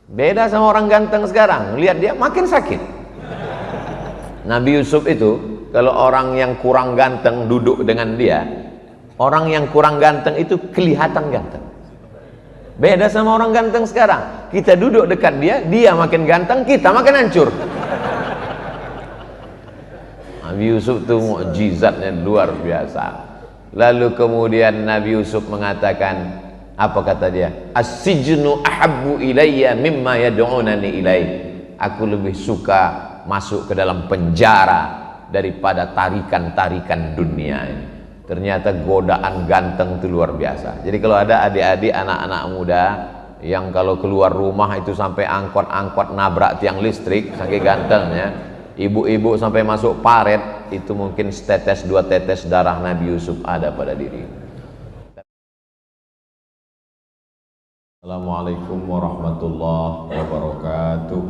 Beda sama orang ganteng sekarang, lihat dia makin sakit. Nabi Yusuf itu, kalau orang yang kurang ganteng duduk dengan dia, orang yang kurang ganteng itu kelihatan ganteng. Beda sama orang ganteng sekarang, kita duduk dekat dia, dia makin ganteng, kita makin hancur. Nabi Yusuf itu mukjizatnya luar biasa. Lalu kemudian Nabi Yusuf mengatakan, apa kata dia? As-sijnu ahabbu ilayya mimma yad'unani ilaih. Aku lebih suka masuk ke dalam penjara daripada tarikan-tarikan dunia ini. Ternyata godaan ganteng itu luar biasa. Jadi kalau ada adik-adik, anak-anak muda yang kalau keluar rumah itu sampai angkot-angkot nabrak tiang listrik saking gantengnya, ibu-ibu sampai masuk paret, itu mungkin setetes dua tetes darah Nabi Yusuf ada pada diri. Assalamualaikum warahmatullahi wabarakatuh.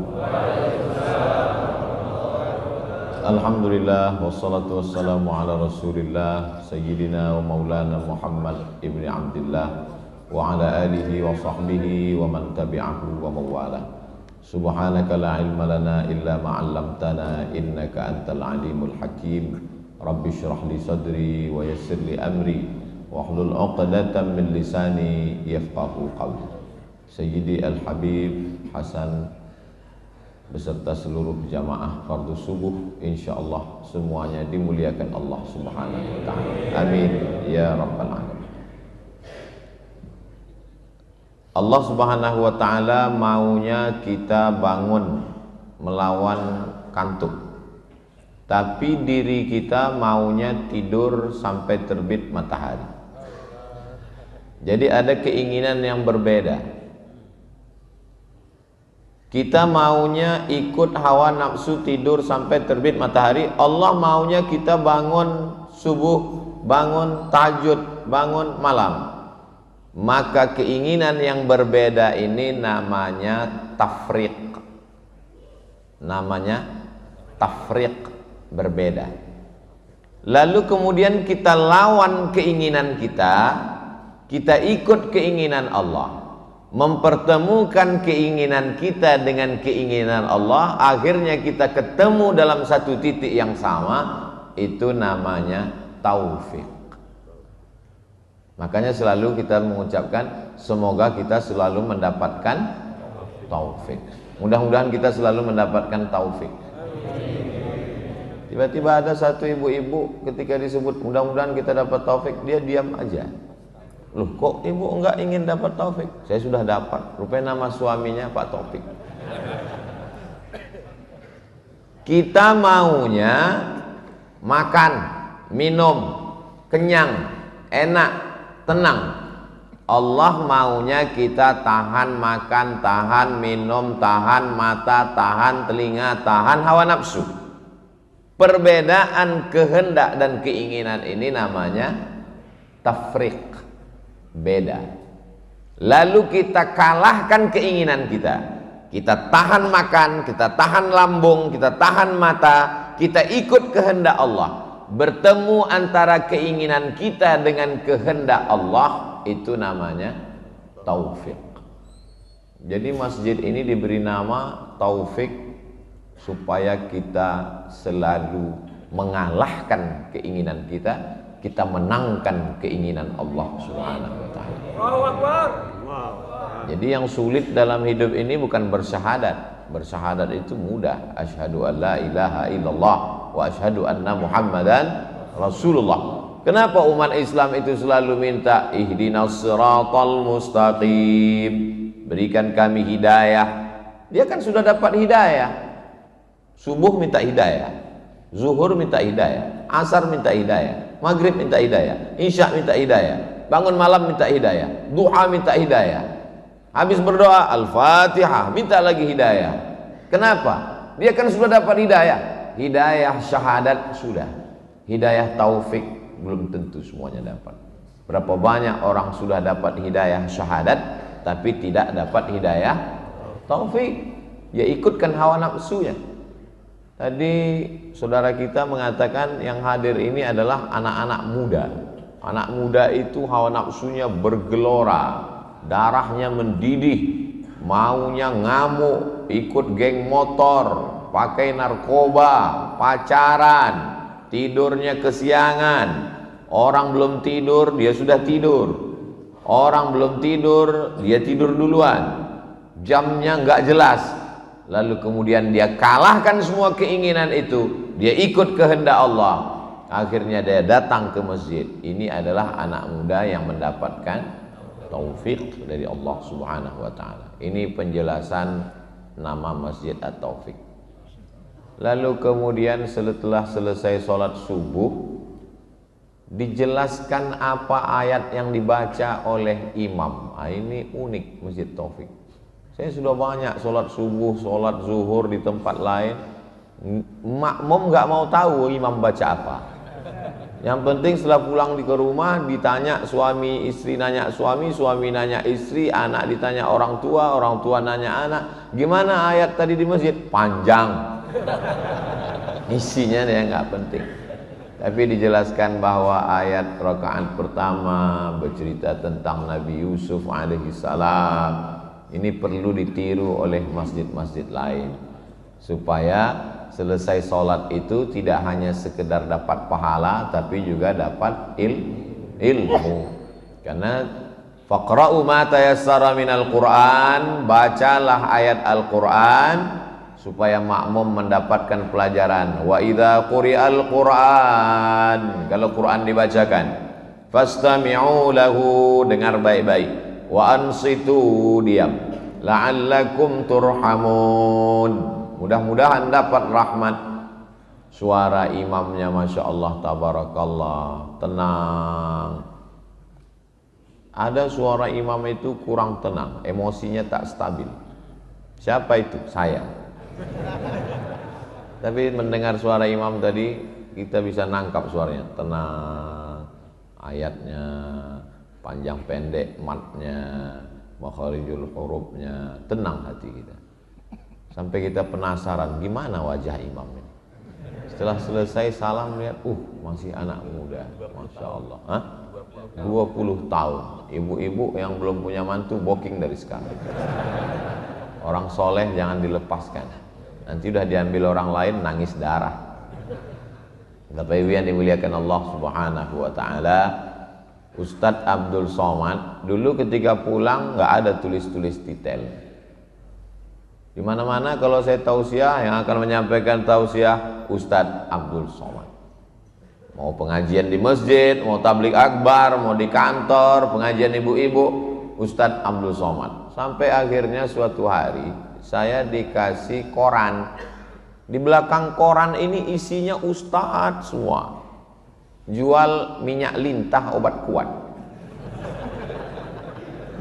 Alhamdulillah wassalatu wassalamu ala rasulillah sayyidina wa maulana Muhammad ibni Abdillah wa ala alihi wa sahbihi wa man tabi'ahu wa mawala. Subhanaka la ilma lana illa ma 'allamtana innaka antal alimul hakim. Rabbi shrah li sadri wa yassir li amri wahlul 'uqdatam min lisani yafqahu qawli. Sayyidi Al-Habib Hasan beserta seluruh jamaah fardu subuh insyaallah semuanya dimuliakan Allah Subhanahu wa taala. Amin ya rabbal alamin. Allah Subhanahu wa taala maunya kita bangun melawan kantuk. Tapi diri kita maunya tidur sampai terbit matahari. Jadi ada keinginan yang berbeda. Kita maunya ikut hawa nafsu tidur sampai terbit matahari. Allah maunya kita bangun subuh, bangun tahajud, bangun malam. Maka keinginan yang berbeda ini namanya tafriq. Namanya tafriq, berbeda. Lalu kemudian kita lawan keinginan kita ikut keinginan Allah. Mempertemukan keinginan kita dengan keinginan Allah, akhirnya kita ketemu dalam satu titik yang sama, itu namanya taufik. Makanya selalu kita mengucapkan semoga kita selalu mendapatkan taufik. Mudah-mudahan kita selalu mendapatkan taufik. Tiba-tiba ada satu ibu-ibu ketika disebut mudah-mudahan kita dapat taufik, dia diam aja. Loh, kok ibu enggak ingin dapat taufik? Saya sudah dapat. Rupanya nama suaminya Pak Taufik. Kita maunya makan, minum, kenyang, enak, tenang. Allah maunya kita tahan makan, tahan minum, tahan mata, tahan telinga, tahan hawa nafsu. Perbedaan kehendak dan keinginan ini namanya tafriq. Beda. Lalu kita kalahkan keinginan kita. Kita tahan makan, kita tahan lambung, kita tahan mata, kita ikut kehendak Allah. Bertemu antara keinginan kita dengan kehendak Allah, itu namanya taufik. Jadi masjid ini diberi nama taufik supaya kita selalu mengalahkan keinginan kita. Kita menangkan keinginan Allah Subhanahu wa taala. Allahu Akbar. Jadi yang sulit dalam hidup ini bukan bersyahadat. Bersyahadat itu mudah. Asyhadu an la ilaha illallah wa asyhadu anna Muhammadan Rasulullah. Kenapa umat Islam itu selalu minta ihdinas siratal mustaqim? Berikan kami hidayah. Dia kan sudah dapat hidayah. Subuh minta hidayah, zuhur minta hidayah, asar minta hidayah, maghrib minta hidayah, isya minta hidayah, bangun malam minta hidayah, duha minta hidayah, habis berdoa al-fatihah minta lagi hidayah. Kenapa? Dia kan sudah dapat hidayah. Hidayah syahadat sudah, hidayah taufik belum tentu semuanya dapat. Berapa banyak orang sudah dapat hidayah syahadat tapi tidak dapat hidayah taufik, ya ikutkan hawa nafsunya. Tadi saudara kita mengatakan yang hadir ini adalah anak-anak muda. Anak muda itu hawa nafsunya bergelora, darahnya mendidih, maunya ngamuk, ikut geng motor, pakai narkoba, pacaran, tidurnya kesiangan. Orang belum tidur, dia sudah tidur. Orang belum tidur, dia tidur duluan. Jamnya nggak jelas. Lalu kemudian dia kalahkan semua keinginan itu, dia ikut kehendak Allah. Akhirnya dia datang ke masjid. Ini adalah anak muda yang mendapatkan taufik dari Allah Subhanahu wa taala. Ini penjelasan nama Masjid At-Taufik. Lalu kemudian setelah selesai sholat subuh, dijelaskan apa ayat yang dibaca oleh imam. Ini unik Masjid Taufik. Saya sudah banyak sholat subuh, sholat zuhur di tempat lain, makmum nggak mau tahu imam baca apa. Yang penting setelah pulang ke rumah ditanya suami, istri nanya suami, suami nanya istri, anak ditanya orang tua nanya anak. Gimana ayat tadi di masjid? Panjang. Isinya dia nggak penting. Tapi dijelaskan bahwa ayat rakaat pertama bercerita tentang Nabi Yusuf alaihissalam. Ini perlu ditiru oleh masjid-masjid lain supaya selesai sholat itu tidak hanya sekedar dapat pahala tapi juga dapat ilmu. Karena faqra'u ma tayassara minal Qur'an, bacalah ayat Al-Qur'an supaya makmum mendapatkan pelajaran. Wa idza quri'al Qur'an, kalau Quran dibacakan, fastami'u lahu, dengar baik-baik. Wa ansitu, diam. La'allakum turhamun, mudah-mudahan dapat rahmat. Suara imamnya Masya Allah tabarakallah, tenang. Ada suara imam itu kurang tenang, emosinya tak stabil. Siapa itu? Saya. Tapi mendengar suara imam tadi, kita bisa nangkap suaranya, tenang, ayatnya panjang pendek, matnya, makharijul hurufnya, tenang hati kita. Sampai kita penasaran gimana wajah imam ini. Setelah selesai salam lihat, masih anak muda, Masya Allah. 20 tahun. Ibu-ibu yang belum punya mantu booking dari sekarang. Orang soleh jangan dilepaskan. Nanti udah diambil orang lain, nangis darah. Bapak Ibu yang dimuliakan Allah Subhanahu wa taala, Ustadz Abdul Somad dulu ketika pulang nggak ada tulis-tulis detail. Di mana-mana kalau saya tausiah, yang akan menyampaikan tausiah Ustadz Abdul Somad. Mau pengajian di masjid, mau tablik akbar, mau di kantor, pengajian ibu-ibu, Ustadz Abdul Somad. Sampai akhirnya suatu hari saya dikasih koran. Di belakang koran ini isinya ustadz semua. Jual minyak lintah obat kuat.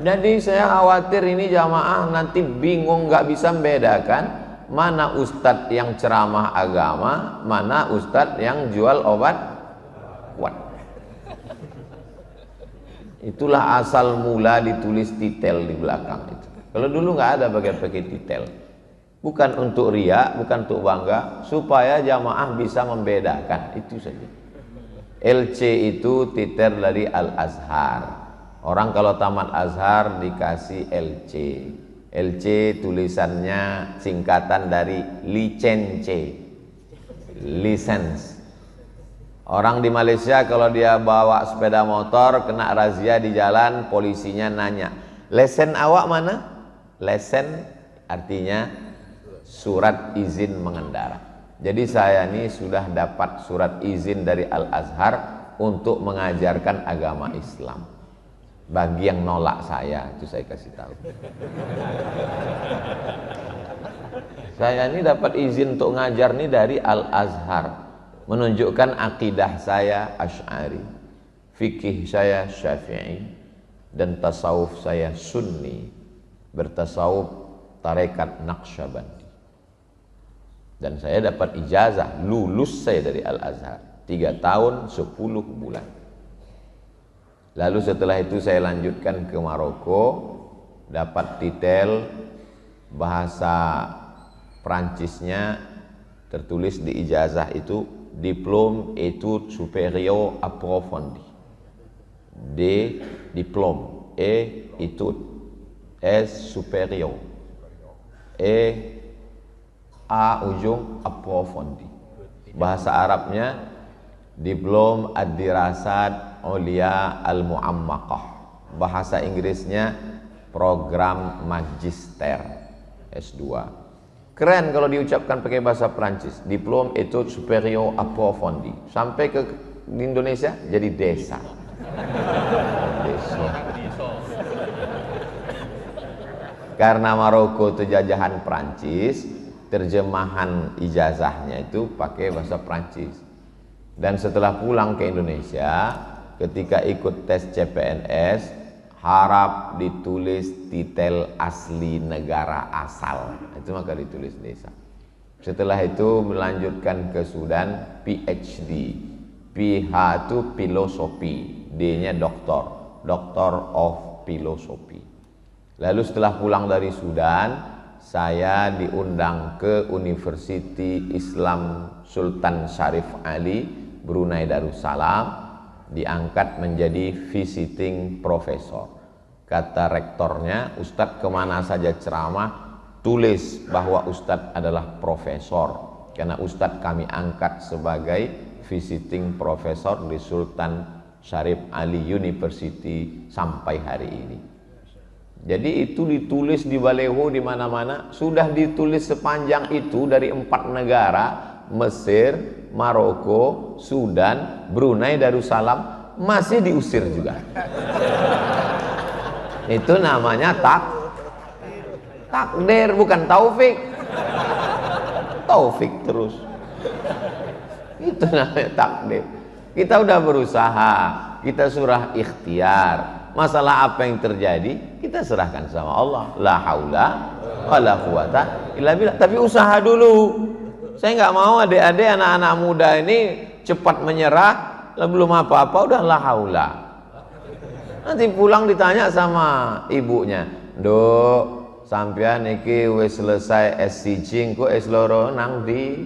Jadi saya khawatir ini jamaah nanti bingung, nggak bisa membedakan mana ustadz yang ceramah agama, mana ustadz yang jual obat kuat. Itulah asal mula ditulis detail di belakang itu. Kalau dulu nggak ada pakai detail. Bukan untuk riya, bukan untuk bangga, supaya jamaah bisa membedakan, itu saja. LC itu titer dari Al-Azhar. Orang kalau tamat Azhar dikasih LC. LC tulisannya singkatan dari licence, license. Orang di Malaysia kalau dia bawa sepeda motor kena razia di jalan, polisinya nanya, lesen awak mana? Lesen artinya surat izin mengendara. Jadi saya ini sudah dapat surat izin dari Al-Azhar untuk mengajarkan agama Islam. Bagi yang nolak saya, itu saya kasih tahu. Saya ini dapat izin untuk ngajar nih dari Al-Azhar, menunjukkan akidah saya Asy'ari, fikih saya Syafi'i, dan tasawuf saya Sunni, bertasawuf tarekat Naqsyabandi. Dan saya dapat ijazah, lulus saya dari Al-Azhar 3 tahun 10 bulan. Lalu setelah itu saya lanjutkan ke Maroko, dapat titel bahasa Prancisnya, tertulis di ijazah itu Diplôme Études Supérieures Approfondies. D, diplôme, et études, S supérieur, E A ujung approfondi. Bahasa Arabnya Diplom Ad-Dirasat Ulia Al-Mu'ammakah. Bahasa Inggrisnya program magister S2. Keren kalau diucapkan pakai bahasa Prancis. Diplom Études Supérieures Approfondies. Sampai ke di Indonesia jadi desa. Desa. Karena Maroko itu jajahan Prancis, terjemahan ijazahnya itu pakai bahasa Prancis. Dan setelah pulang ke Indonesia, ketika ikut tes CPNS, harap ditulis titel asli negara asal. Itu maka ditulis desa. Setelah itu melanjutkan ke Sudan, PhD. PH itu filosofi, D-nya doktor, Doctor of Philosophy. Lalu setelah pulang dari Sudan, saya diundang ke University Islam Sultan Syarif Ali, Brunei Darussalam, diangkat menjadi visiting professor. Kata rektornya, Ustadz kemana saja ceramah, tulis bahwa Ustadz adalah profesor. Karena Ustadz kami angkat sebagai visiting professor di Sultan Syarif Ali University sampai hari ini. Jadi itu ditulis di baleho di mana-mana, sudah ditulis sepanjang itu dari 4 negara, Mesir, Maroko, Sudan, Brunei Darussalam, masih diusir juga. Itu namanya takdir, bukan taufik. Taufik terus. Itu namanya takdir. Kita udah berusaha, kita surah ikhtiar. Masalah apa yang terjadi kita serahkan sama Allah. La haula wala quwata illa billah. Tapi usaha dulu. Saya nggak mau adik-adik anak-anak muda ini cepat menyerah, belum apa-apa udah la haula. Nanti pulang ditanya sama ibunya, "Nduk, sampean iki wis selesai S1 kok S2 nang di?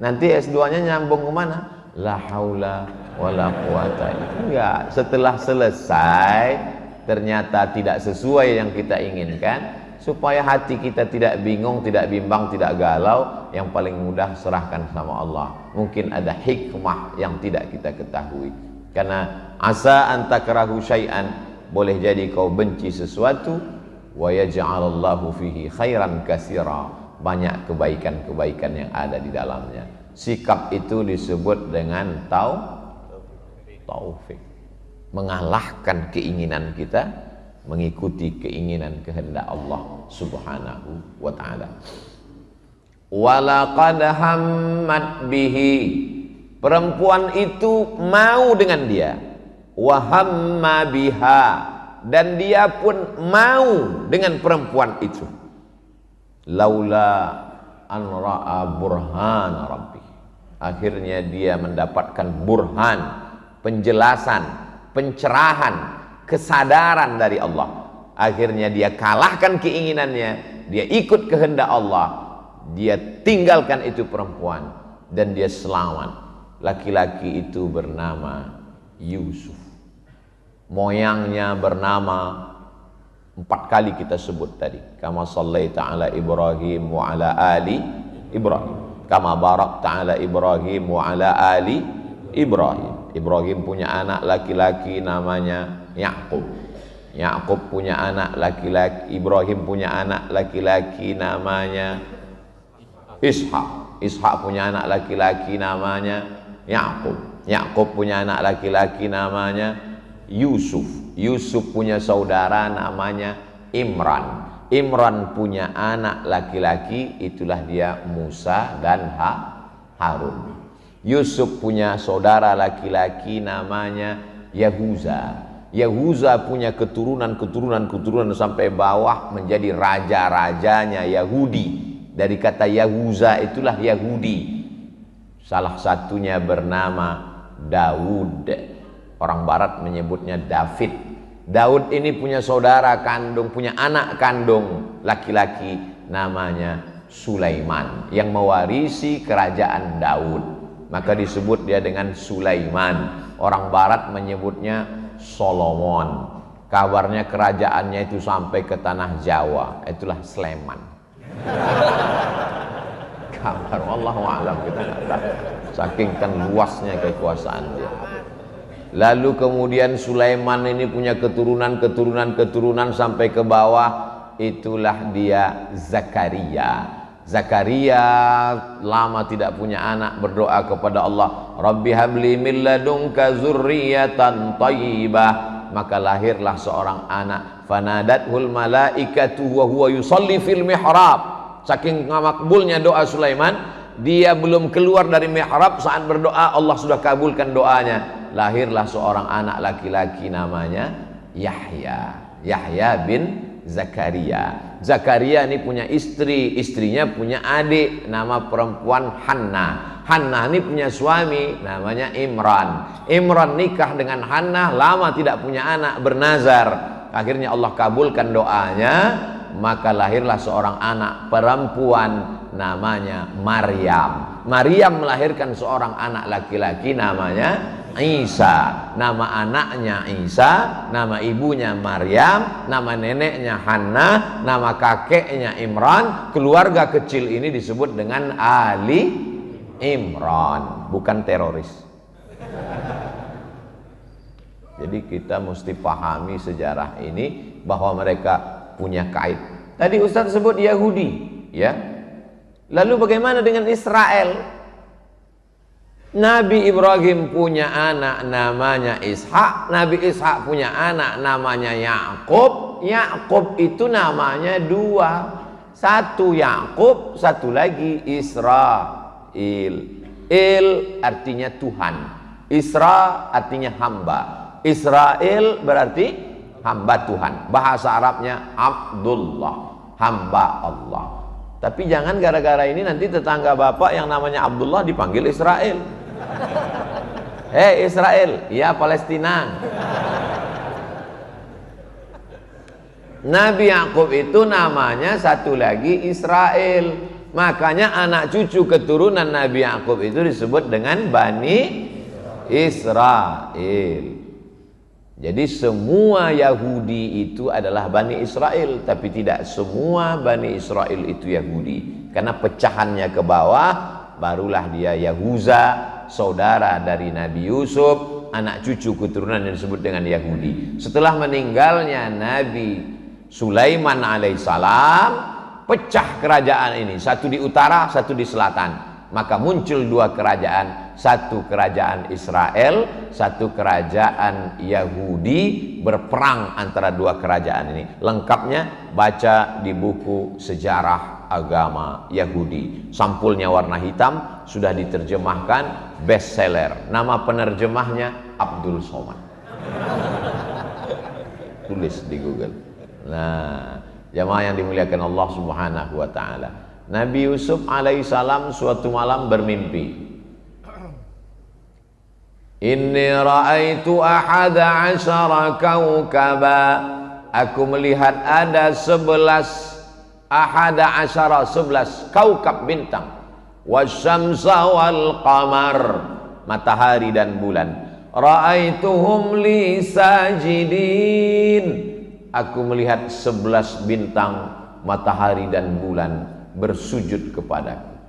Nanti S2-nya nyambung ke mana?" La haula wala quwata. Enggak, setelah selesai ternyata tidak sesuai yang kita inginkan, supaya hati kita tidak bingung, tidak bimbang, tidak galau, yang paling mudah serahkan sama Allah. Mungkin ada hikmah yang tidak kita ketahui. Karena asa antakrahu syai'an, boleh jadi kau benci sesuatu, wa yaj'alallahu fihi khairan katsira, banyak kebaikan-kebaikan yang ada di dalamnya. Sikap itu disebut dengan taufik, mengalahkan keinginan kita, mengikuti keinginan kehendak Allah Subhanahu wa ta'ala. Walaqad hammat bihi, perempuan itu mau dengan dia, wa hamma biha, dan dia pun mau dengan perempuan itu. Laula an ra'a burhan rabbi, akhirnya dia mendapatkan burhan, penjelasan, pencerahan, kesadaran dari Allah. Akhirnya dia kalahkan keinginannya, dia ikut kehendak Allah, dia tinggalkan itu perempuan, dan dia selamat. Laki-laki itu bernama Yusuf, moyangnya bernama 4 kali kita sebut tadi, kama sallaita ala Ibrahim wa ala ali Ibrahim, kama barakta ala Ibrahim wa ala ali Ibrahim. Ibrahim punya anak laki-laki namanya Yakub. Yakub punya anak laki-laki, Ibrahim punya anak laki-laki namanya Ishak. Ishak punya anak laki-laki namanya Yakub. Yakub punya anak laki-laki namanya Yusuf. Yusuf punya saudara namanya Imran. Imran punya anak laki-laki, itulah dia Musa dan Harun. Yusuf punya saudara laki-laki namanya Yahuza. Yahuza punya keturunan sampai bawah menjadi raja-rajanya Yahudi. Dari kata Yahuza itulah Yahudi. Salah satunya bernama Daud. Orang barat menyebutnya David. Daud ini punya saudara kandung, punya anak kandung laki-laki namanya Sulaiman, yang mewarisi kerajaan Daud. Maka disebut dia dengan Sulaiman. Orang barat menyebutnya Solomon. Kabarnya kerajaannya itu sampai ke tanah Jawa, itulah Sleman. Kabar wallahu a'lam, kita nggak tahu. Saking kan luasnya kekuasaan dia. Lalu kemudian Sulaiman ini punya keturunan sampai ke bawah, itulah dia Zakaria. Zakaria lama tidak punya anak, berdoa kepada Allah, Rabbi habli min ladunka dzurriyyatan thayyibah, maka lahirlah seorang anak. Fanadathul malaikatu wa huwa yusalli fil mihrab. Saking makbulnya doa Sulaiman, dia belum keluar dari mihrab saat berdoa, Allah sudah kabulkan doanya. Lahirlah seorang anak laki-laki namanya Yahya. Yahya bin Zakaria. Zakaria ini punya istri, istrinya punya adik nama perempuan Hannah. Hannah ini punya suami namanya Imran. Imran nikah dengan Hannah, lama tidak punya anak, bernazar. Akhirnya Allah kabulkan doanya, maka lahirlah seorang anak perempuan namanya Maryam. Maryam melahirkan seorang anak laki-laki namanya Isa. Nama anaknya Isa, nama ibunya Maryam, nama neneknya Hannah, nama kakeknya Imran. Keluarga kecil ini disebut dengan Ali Imran, bukan teroris. Jadi kita mesti pahami sejarah ini, bahwa mereka punya kait. Tadi Ustaz sebut Yahudi, ya. Lalu bagaimana dengan Israel? Nabi Ibrahim punya anak namanya Ishak, Nabi Ishak punya anak namanya Yakub. Yakub itu namanya dua, satu Yakub, satu lagi Israel. Il artinya Tuhan, Isra artinya hamba. Israel berarti hamba Tuhan. Bahasa Arabnya Abdullah, hamba Allah. Tapi jangan gara-gara ini nanti tetangga bapak yang namanya Abdullah dipanggil Israel. Hei Israel, ya Palestina. Nabi Yakub itu namanya satu lagi Israel. Makanya anak cucu keturunan Nabi Yakub itu disebut dengan Bani Israel. Jadi semua Yahudi itu adalah Bani Israel, tapi tidak semua Bani Israel itu Yahudi. Karena pecahannya ke bawah, barulah dia Yahuza, saudara dari Nabi Yusuf, anak cucu keturunan yang disebut dengan Yahudi. Setelah meninggalnya Nabi Sulaiman alaihissalam, pecah kerajaan ini, satu di utara, satu di selatan. Maka muncul dua kerajaan, satu kerajaan Israel, satu kerajaan Yahudi, berperang antara dua kerajaan ini. Lengkapnya baca di buku sejarah agama Yahudi. Sampulnya warna hitam, sudah diterjemahkan, bestseller. Nama penerjemahnya Abdul Somad. Tulis di Google. Nah, jamaah yang dimuliakan Allah Subhanahu wa taala. Nabi Yusuf alaihissalam suatu malam bermimpi. Inni ra'aitu ahada asyara kaukaba. Aku melihat ada 11 ahada asyara, 11 kaukab bintang. Wasyamsa wal qamar, matahari dan bulan. Ra'aituhum li sajidin. Aku melihat 11 bintang, matahari dan bulan bersujud kepadaku.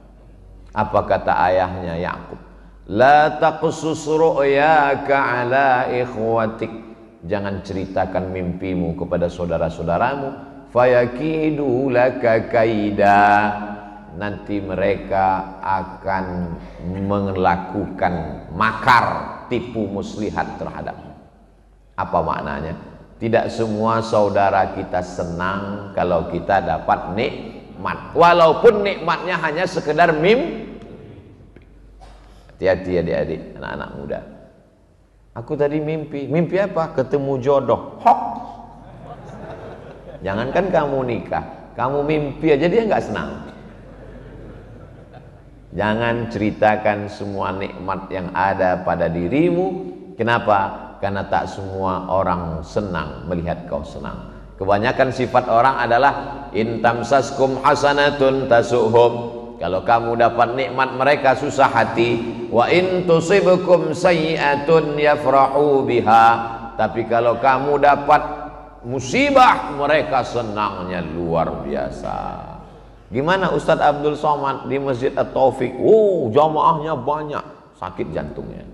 Apa kata ayahnya Yakub? La taqsus ru'yaka ala ikhwatik. Jangan ceritakan mimpimu kepada saudara-saudaramu. Fayakidu laka kaida. Nanti mereka akan melakukan makar, tipu muslihat terhadapmu. Apa maknanya? Tidak semua saudara kita senang kalau kita dapat nikmat, walaupun nikmatnya hanya sekedar mimpi. Hati-hati adik-adik, anak-anak muda. Aku tadi mimpi apa? Ketemu jodoh. Hoax. Jangankan kamu nikah, kamu mimpi aja dia nggak senang. Jangan ceritakan semua nikmat yang ada pada dirimu. Kenapa? Karena tak semua orang senang melihat kau senang. Kebanyakan sifat orang adalah in tamsaskum hasanatun tasuhum. Kalau kamu dapat nikmat mereka susah hati. Wa in tusibkum sayyi'atun yafrahu biha. Tapi kalau kamu dapat musibah mereka senangnya luar biasa. Gimana Ustadz Abdul Somad di Masjid At-Taufik? Oh, jamaahnya banyak, sakit jantungnya.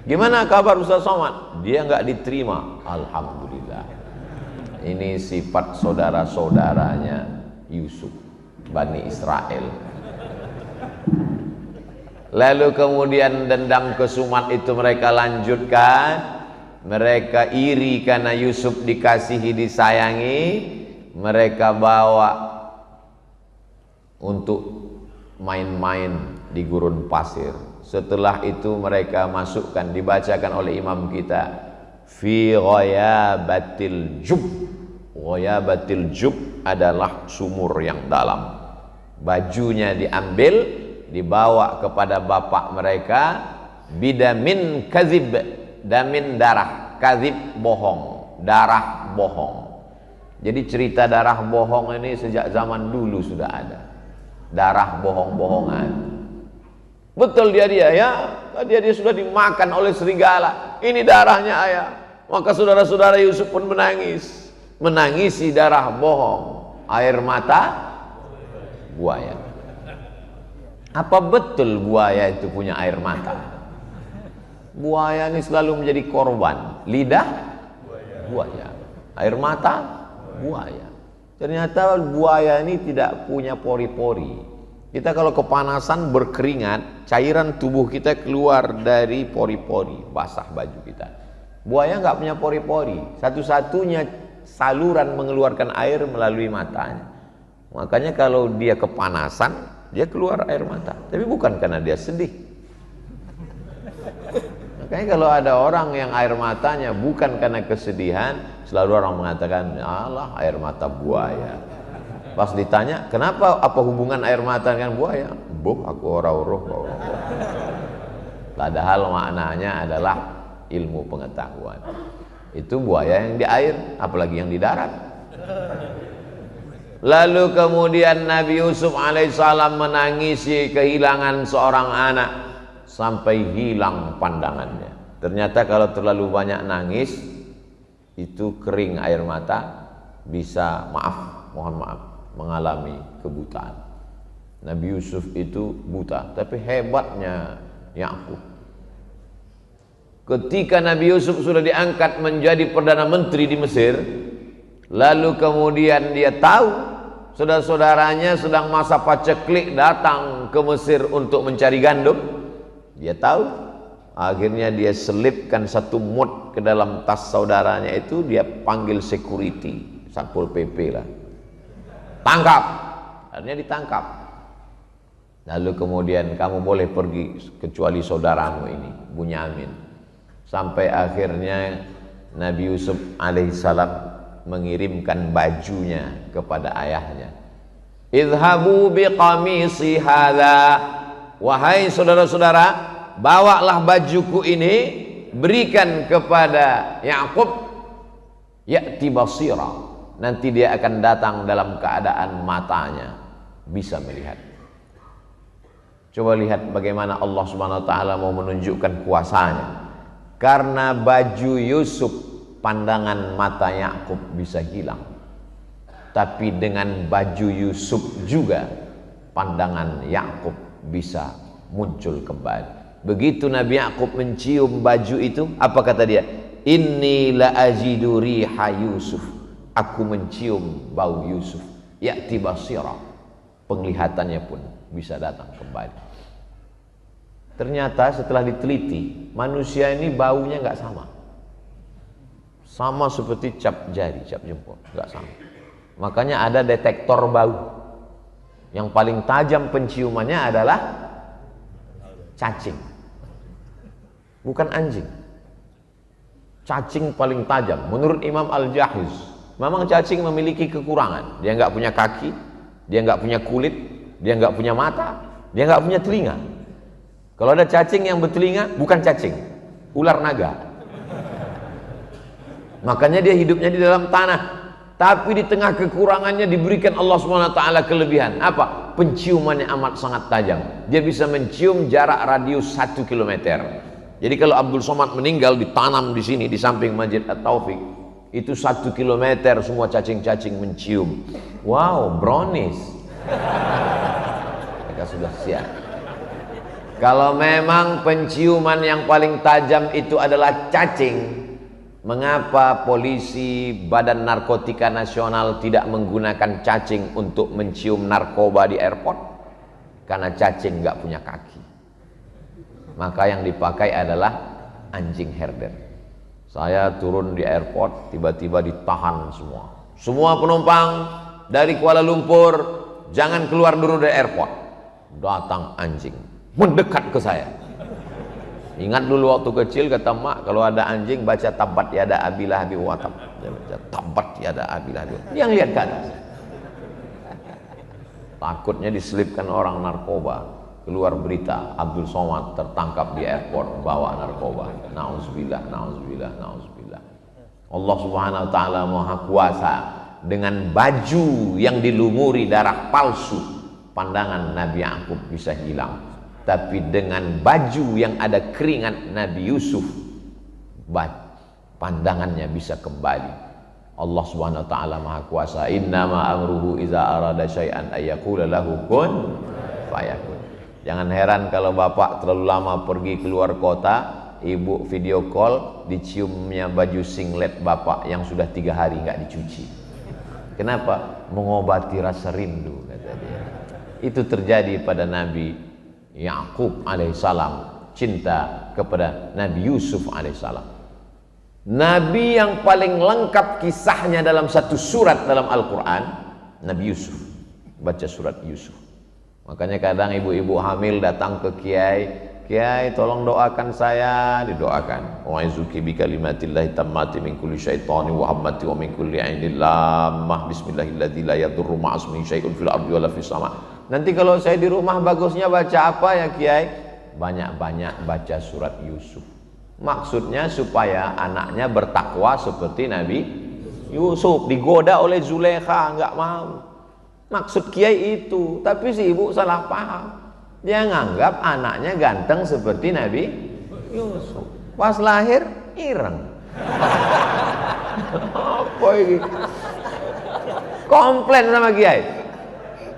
Gimana kabar Ustadz Somad? Dia nggak diterima. Alhamdulillah. Ini sifat saudara-saudaranya Yusuf, Bani Israel. Lalu kemudian dendam kesumat itu mereka lanjutkan. Mereka iri karena Yusuf dikasihi, disayangi. Mereka bawa untuk main-main di gurun pasir. Setelah itu mereka masukkan, dibacakan oleh imam kita, fi ghayabatil jub. Ghayabatil jub adalah sumur yang dalam. Bajunya diambil, dibawa kepada bapak mereka, bidamin kazib, damin darah, kazib bohong, darah bohong. Jadi cerita darah bohong ini sejak zaman dulu sudah ada. Darah bohong-bohongan. Betul dia ya, dia sudah dimakan oleh serigala. Ini darahnya ayah. Maka saudara-saudara Yusuf pun menangis, menangisi darah bohong, air mata buaya. Apa betul buaya itu punya air mata? Buaya ini selalu menjadi korban. Lidah buaya, air mata buaya. Ternyata buaya ini tidak punya pori-pori. Kita kalau kepanasan berkeringat, cairan tubuh kita keluar dari pori-pori, basah baju kita. Buaya nggak punya pori-pori. Satu-satunya saluran mengeluarkan air melalui matanya. Makanya kalau dia kepanasan, dia keluar air mata. Tapi bukan karena dia sedih. Makanya kalau ada orang yang air matanya bukan karena kesedihan, selalu orang mengatakan, alah air mata buaya. Pas ditanya, kenapa, apa hubungan air mata dengan buaya? Boh, aku ora-uruh. Padahal maknanya adalah ilmu pengetahuan. Itu buaya yang di air, apalagi yang di darat. Lalu kemudian Nabi Yusuf alaihissalam menangisi kehilangan seorang anak sampai hilang pandangannya. Ternyata kalau terlalu banyak nangis, itu kering air mata, bisa mohon maaf, mengalami kebutaan. Nabi Yusuf itu buta, tapi hebatnya Yakub. Ketika Nabi Yusuf sudah diangkat menjadi Perdana Menteri di Mesir, lalu kemudian dia tahu saudara-saudaranya sedang masa paceklik datang ke Mesir untuk mencari gandum. Dia tahu, akhirnya dia selipkan satu mut ke dalam tas saudaranya itu, dia panggil security, Satpol PP lah. Tangkap, akhirnya ditangkap. Lalu kemudian kamu boleh pergi kecuali saudaramu ini, Bunyamin. Sampai akhirnya Nabi Yusuf alaihissalam mengirimkan bajunya kepada ayahnya. Idhabu biqamisi hadha, wahai saudara-saudara, bawalah bajuku ini, berikan kepada Yakub, ya'ti basira, nanti dia akan datang dalam keadaan matanya bisa melihat. Coba lihat bagaimana Allah Subhanahu wa taala mau menunjukkan kuasanya. Karena baju Yusuf, pandangan mata Yakub bisa hilang. Tapi dengan baju Yusuf juga pandangan Yakub bisa muncul kembali. Begitu Nabi Yakub mencium baju itu, apa kata dia? Inni la ajidu riha Yusuf. Aku mencium bau Yusuf. Ya'ti basira. Penglihatannya pun bisa datang kembali. Ternyata setelah diteliti, manusia ini baunya nggak sama. Sama seperti cap jari, cap jempol, nggak sama. Makanya ada detektor bau. Yang paling tajam penciumannya adalah cacing, bukan anjing. Cacing paling tajam. Menurut Imam Al-Jahiz, memang cacing memiliki kekurangan. Dia nggak punya kaki, dia nggak punya kulit, dia nggak punya mata, dia nggak punya telinga. Kalau ada cacing yang bertelinga, bukan cacing, ular naga. Makanya dia hidupnya di dalam tanah. Tapi di tengah kekurangannya diberikan Allah SWT kelebihan. Apa? Penciumannya amat sangat tajam. Dia bisa mencium jarak radius 1 km. Jadi kalau Abdul Somad meninggal, ditanam di sini, di samping Masjid At-Taufik, itu 1 km semua cacing-cacing mencium. Wow, brownies. Mereka sudah siap. Kalau memang penciuman yang paling tajam itu adalah cacing, mengapa polisi Badan Narkotika Nasional tidak menggunakan cacing untuk mencium narkoba di airport? Karena cacing nggak punya kaki. Maka yang dipakai adalah anjing herder. Saya turun di airport, tiba-tiba ditahan semua. Semua penumpang dari Kuala Lumpur, jangan keluar dulu dari airport. Datang anjing, mendekat ke saya. Ingat dulu waktu kecil kata mak, kalau ada anjing baca tabat yada abilah abi watab. Dia baca tabat yada abilah abi. Dia lihat ke atas. Takutnya diselipkan orang narkoba. Keluar berita Abdul Somad tertangkap di airport bawa narkoba. Nauzubillah, nauzubillah, nauzubillah. Allah Subhanahu wa taala Maha Kuasa. Dengan baju yang dilumuri darah palsu, pandangan Nabi Yakub bisa hilang. Tapi dengan baju yang ada keringat Nabi Yusuf, pandangannya bisa kembali. Allah Subhanahu wa taala Maha Kuasa. Innama amruhu iza arada syai'an ayyaqula lahu kun fayakun. Jangan heran kalau bapak terlalu lama pergi keluar kota, ibu video call, diciumnya baju singlet bapak yang sudah 3 hari nggak dicuci. Kenapa? Mengobati rasa rindu, kata dia. Itu terjadi pada Nabi Yakub alaihissalam, cinta kepada Nabi Yusuf alaihissalam. Nabi yang paling lengkap kisahnya dalam satu surat dalam Al-Quran, Nabi Yusuf. Baca surat Yusuf. Makanya kadang ibu-ibu hamil datang ke kiai, kiai tolong doakan saya, didoakan. Wa izuki bi kalimatillahi tammati min kulli syaitani wa hammati wa min kulli ainin lammah bismillahilladzi la yadurru ma'asmihi syai'un fil ardi wala fis sama'. Nanti kalau saya di rumah bagusnya baca apa ya kiai? Banyak-banyak baca surat Yusuf. Maksudnya supaya anaknya bertakwa seperti Nabi Yusuf. Digoda oleh Zulekha, nggak mau. Maksud kiai itu, tapi si ibu salah paham. Dia nganggap anaknya ganteng seperti Nabi Yusuf. Pas lahir ireng. Apa ini? Komplain sama kiai.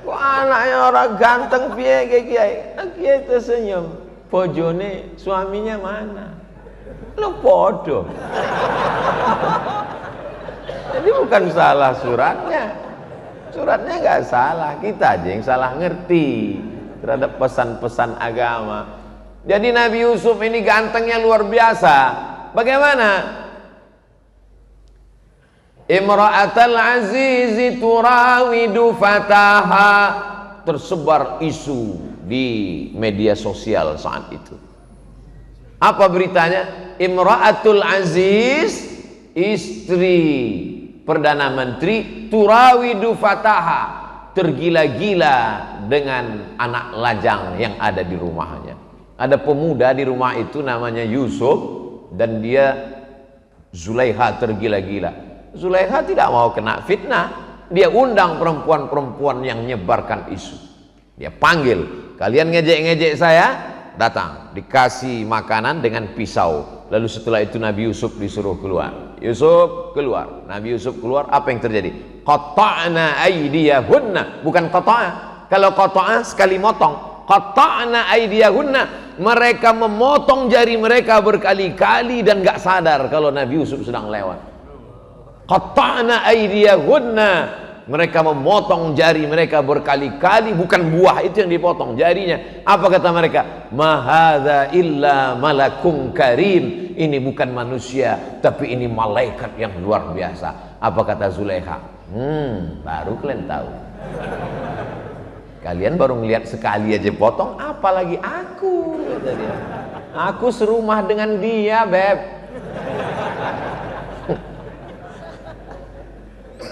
Kok anaknya orang ganteng piye kiai? Kiai tersenyum. Bojone suaminya mana? Lo podo. Jadi bukan salah suratnya. Suratnya nggak salah, kita aja yang salah ngerti terhadap pesan-pesan agama. Jadi Nabi Yusuf ini gantengnya luar biasa. Bagaimana? Imra'atal azizi turawidu fataha. Tersebar isu di media sosial saat itu. Apa beritanya? Imra'atul aziz, istri Perdana Menteri, turawidu fataha, tergila-gila dengan anak lajang yang ada di rumahnya. Ada pemuda di rumah itu namanya Yusuf, dan dia Zulaiha tergila-gila. Zulaiha tidak mau kena fitnah. Dia undang perempuan-perempuan yang menyebarkan isu. Dia panggil, kalian ngejek-ngejek saya, datang, dikasih makanan dengan pisau. Lalu setelah itu Nabi Yusuf disuruh keluar. Yusuf keluar. Nabi Yusuf keluar, apa yang terjadi? Qata'na aydiyahunna, bukan qata'a. Kalau qata'a sekali motong. Qata'na aydiyahunna, mereka memotong jari mereka berkali-kali dan gak sadar kalau Nabi Yusuf sedang lewat. Qata'na aydiyahunna, mereka memotong jari mereka berkali-kali, bukan buah itu yang dipotong, jarinya. Apa kata mereka? Ma hadza illa malakum karim. Ini bukan manusia, tapi ini malaikat yang luar biasa. Apa kata Zulekha? Baru kalian tahu. Kalian baru ngelihat sekali aja potong, apalagi aku, kata dia. Aku serumah dengan dia, Beb.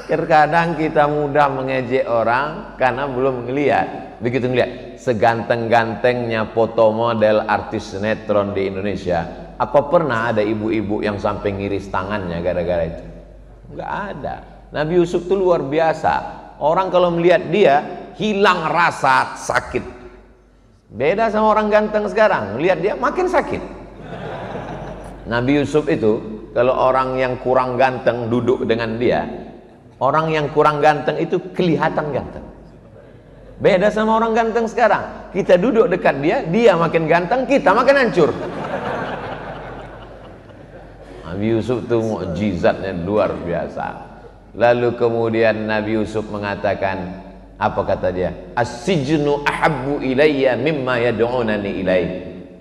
Terkadang kita mudah mengejek orang karena belum melihat. Begitu melihat seganteng-gantengnya foto model artis sinetron di Indonesia, apa pernah ada ibu-ibu yang sampai ngiris tangannya gara-gara itu? Enggak ada. Nabi Yusuf itu luar biasa. Orang kalau melihat dia hilang rasa sakit. Beda sama orang ganteng sekarang, melihat dia makin sakit. Nabi Yusuf itu kalau orang yang kurang ganteng duduk dengan dia, orang yang kurang ganteng itu kelihatan ganteng. Beda sama orang ganteng sekarang. Kita duduk dekat dia, dia makin ganteng, kita makin hancur. Nabi Yusuf itu mukjizatnya luar biasa. Lalu kemudian Nabi Yusuf mengatakan, apa kata dia? As-sijnu ahabbu ilayya mimma yad'unani ilaih.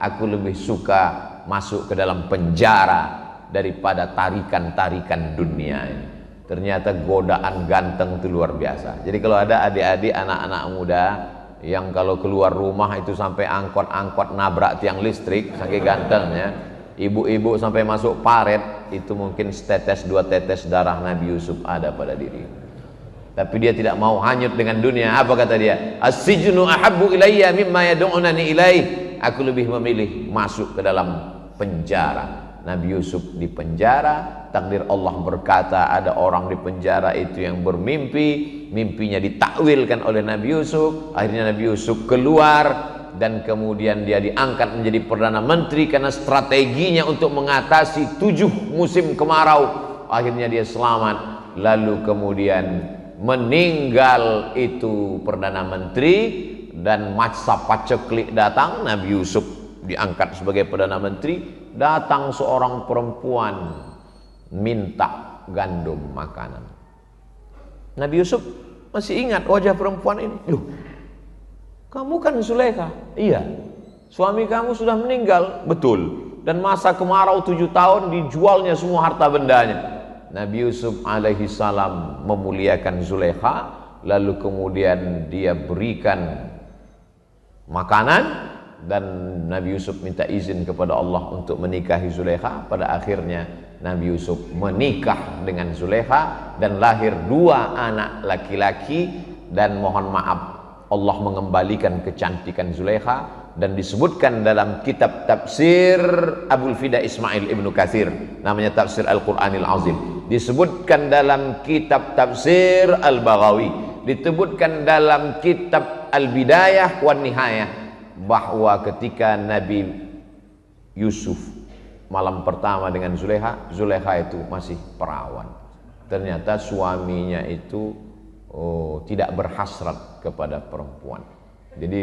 Aku lebih suka masuk ke dalam penjara daripada tarikan-tarikan dunia ini. Ternyata godaan ganteng itu luar biasa. Jadi kalau ada adik-adik, anak-anak muda yang kalau keluar rumah itu sampai angkot-angkot nabrak tiang listrik saking gantengnya, ibu-ibu sampai masuk paret, itu mungkin setetes dua tetes darah Nabi Yusuf ada pada diri. Tapi dia tidak mau hanyut dengan dunia. Apa kata dia? As-sijnu ahabbu ilayya mimma yad'unani ilaih. Aku lebih memilih masuk ke dalam penjara. Nabi Yusuf di penjara. Takdir Allah berkata ada orang di penjara itu yang bermimpi, mimpinya ditakwilkan oleh Nabi Yusuf. Akhirnya Nabi Yusuf keluar dan kemudian dia diangkat menjadi Perdana Menteri karena strateginya untuk mengatasi 7 musim kemarau. Akhirnya dia selamat. Lalu kemudian meninggal itu Perdana Menteri dan masa paceklik datang. Nabi Yusuf diangkat sebagai Perdana Menteri. Datang seorang perempuan minta gandum makanan. Nabi Yusuf masih ingat wajah perempuan ini. Loh, kamu kan Zulaikha? Iya. Suami kamu sudah meninggal? Betul. Dan masa kemarau 7 tahun dijualnya semua harta bendanya. Nabi Yusuf alaihi salam memuliakan Zulaikha, lalu kemudian dia berikan makanan. Dan Nabi Yusuf minta izin kepada Allah untuk menikahi Zulaikha. Pada akhirnya Nabi Yusuf menikah dengan Zulaikha dan lahir 2 anak laki-laki. Dan mohon maaf, Allah mengembalikan kecantikan Zulaikha. Dan disebutkan dalam kitab tafsir Abul Fida Ismail Ibnu Katsir, namanya Tafsir Al-Quranil Azim. Disebutkan dalam kitab tafsir Al-Baghawi, disebutkan dalam kitab Al-Bidayah wan Nihayah, bahwa ketika Nabi Yusuf malam pertama dengan Zulaikha, Zulaikha itu masih perawan. Ternyata suaminya itu tidak berhasrat kepada perempuan. Jadi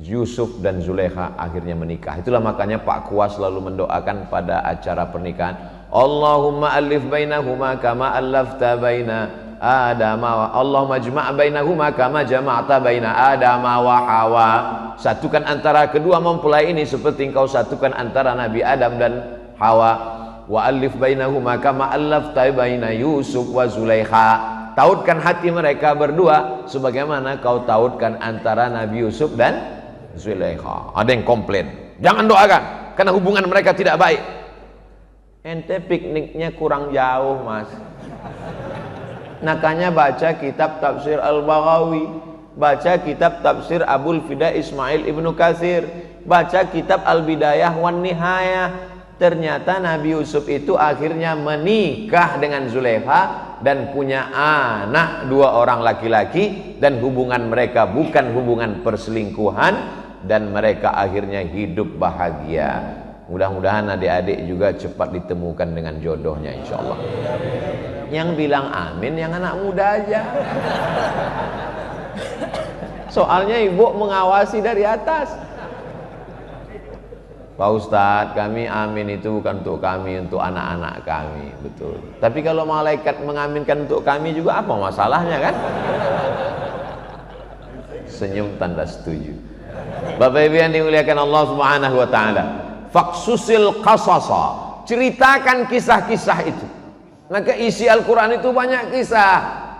Yusuf dan Zulaikha akhirnya menikah. Itulah makanya Pak Kuas selalu mendoakan pada acara pernikahan, Allahumma alif bainahuma kama allafta baina Adama wa Allahumma jma' bainahuma kama jama'ta baina Adama wa Hawa. Satukan antara kedua mempelai ini seperti engkau satukan antara Nabi Adam dan Hawa. Wa alif bainahuma kama allafta baina Yusuf wa Zulaikha. Tautkan hati mereka berdua sebagaimana kau tautkan antara Nabi Yusuf dan Zulaikha. Ada yang komplain, jangan doakan karena hubungan mereka tidak baik. Ente pikniknya kurang jauh, Mas. Makanya baca kitab tafsir Al-Baghawi, baca kitab tafsir Abul Fida Ismail Ibnu Katsir, baca kitab Al-Bidayah wan Nihayah. Ternyata Nabi Yusuf itu akhirnya menikah dengan Zulaikha dan punya anak 2 orang laki-laki, dan hubungan mereka bukan hubungan perselingkuhan, dan mereka akhirnya hidup bahagia. Mudah-mudahan adik-adik juga cepat ditemukan dengan jodohnya, insya Allah. Yang bilang amin yang anak muda aja. Soalnya ibu mengawasi dari atas. Pak Ustadz, kami amin itu bukan untuk kami, untuk anak-anak kami. Betul. Tapi kalau malaikat mengaminkan untuk kami juga, apa masalahnya kan? Senyum tanda setuju. Bapak Ibu yang dimuliakan Allah Subhanahu wa taala, faksusil qasasa, ceritakan kisah-kisah itu. Maka isi Al-Quran itu banyak kisah.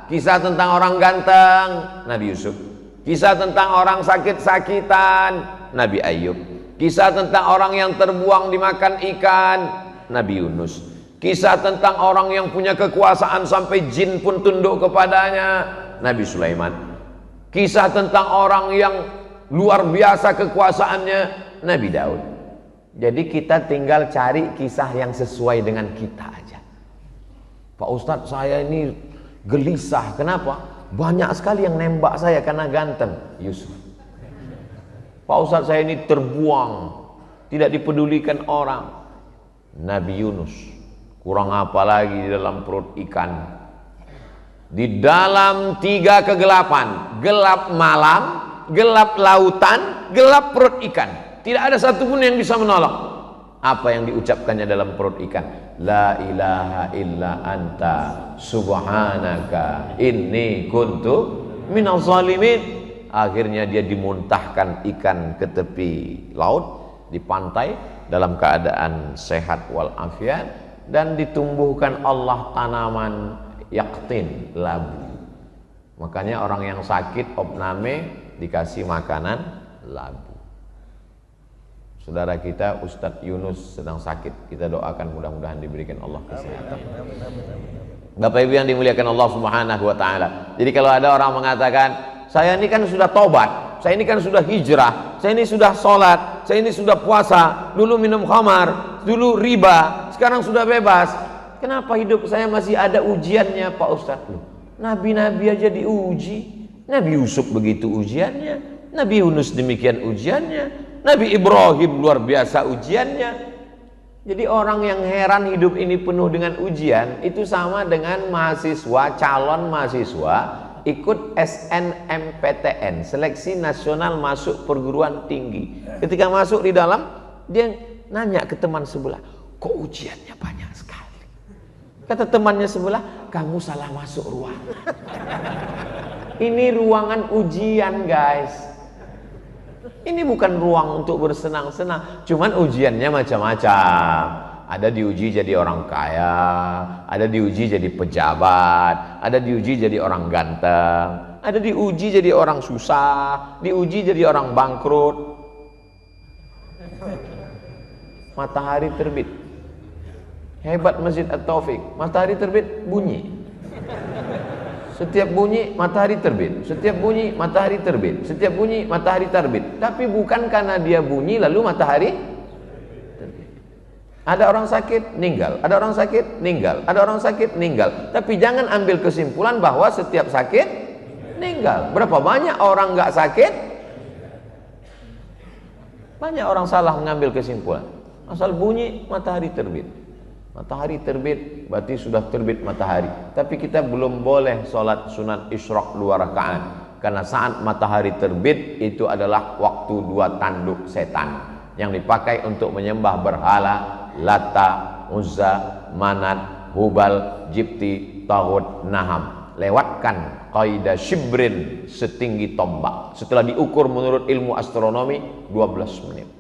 Kisah tentang orang ganteng, Nabi Yusuf. Kisah tentang orang sakit-sakitan, Nabi Ayub. Kisah tentang orang yang terbuang dimakan ikan, Nabi Yunus. Kisah tentang orang yang punya kekuasaan sampai jin pun tunduk kepadanya, Nabi Sulaiman. Kisah tentang orang yang luar biasa kekuasaannya, Nabi Daud. Jadi kita tinggal cari kisah yang sesuai dengan kita aja. Pak Ustadz, saya ini gelisah. Kenapa? Banyak sekali yang nembak saya karena ganteng. Yusuf. Pak Ustadz, saya ini terbuang, tidak dipedulikan orang. Nabi Yunus. Kurang apa lagi di dalam perut ikan. di dalam 3 kegelapan, gelap malam, gelap lautan, gelap perut ikan. Tidak ada satupun yang bisa menolong. Apa yang diucapkannya dalam perut ikan? La ilaha illa anta subhanaka inni kuntu minaz zalimin. Akhirnya dia dimuntahkan ikan ke tepi laut, di pantai, dalam keadaan sehat walafiat, dan ditumbuhkan Allah tanaman yaktin, labu. Makanya orang yang sakit opname dikasih makanan labu. Saudara kita Ustadz Yunus sedang sakit, kita doakan mudah-mudahan diberikan Allah kesehatan. Bapak Ibu yang dimuliakan Allah Subhanahu wa taala. Jadi kalau ada orang mengatakan, saya ini kan sudah tobat, saya ini kan sudah hijrah, saya ini sudah sholat, saya ini sudah puasa, dulu minum khamar, dulu riba, sekarang sudah bebas. Kenapa hidup saya masih ada ujiannya Pak Ustadz? Nabi-nabi aja diuji. Nabi Yusuf begitu ujiannya, Nabi Yunus demikian ujiannya, Nabi Ibrahim luar biasa ujiannya. Jadi orang yang heran hidup ini penuh dengan ujian, itu sama dengan mahasiswa, calon mahasiswa ikut SNMPTN, seleksi nasional masuk perguruan tinggi. Ketika masuk di dalam, dia nanya ke teman sebelah, kok ujiannya banyak sekali? Kata temannya sebelah, kamu salah masuk ruangan. Ini ruangan ujian guys. Ini bukan ruang untuk bersenang-senang. Cuman ujiannya macam-macam. Ada diuji jadi orang kaya, ada diuji jadi pejabat, ada diuji jadi orang ganteng, ada diuji jadi orang susah, diuji jadi orang bangkrut. Matahari terbit, hebat Masjid At-Taufik, matahari terbit bunyi. Setiap bunyi matahari terbit, setiap bunyi matahari terbit, setiap bunyi matahari terbit. Tapi bukan karena dia bunyi lalu matahari terbit. Ada orang sakit, meninggal. Ada orang sakit, meninggal. Ada orang sakit, meninggal. Tapi jangan ambil kesimpulan bahwa setiap sakit meninggal. Berapa banyak orang nggak sakit? Banyak orang salah mengambil kesimpulan. Asal bunyi matahari terbit. Matahari terbit berarti sudah terbit matahari. Tapi kita belum boleh sholat sunat isyraq 2 rakaat. Karena saat matahari terbit itu adalah waktu 2 tanduk setan yang dipakai untuk menyembah berhala, Lata, Uzza, Manat, Hubal, Jibti, Taghut, Naham. Lewatkan kaidah shibrin, setinggi tombak. Setelah diukur menurut ilmu astronomi 12 menit.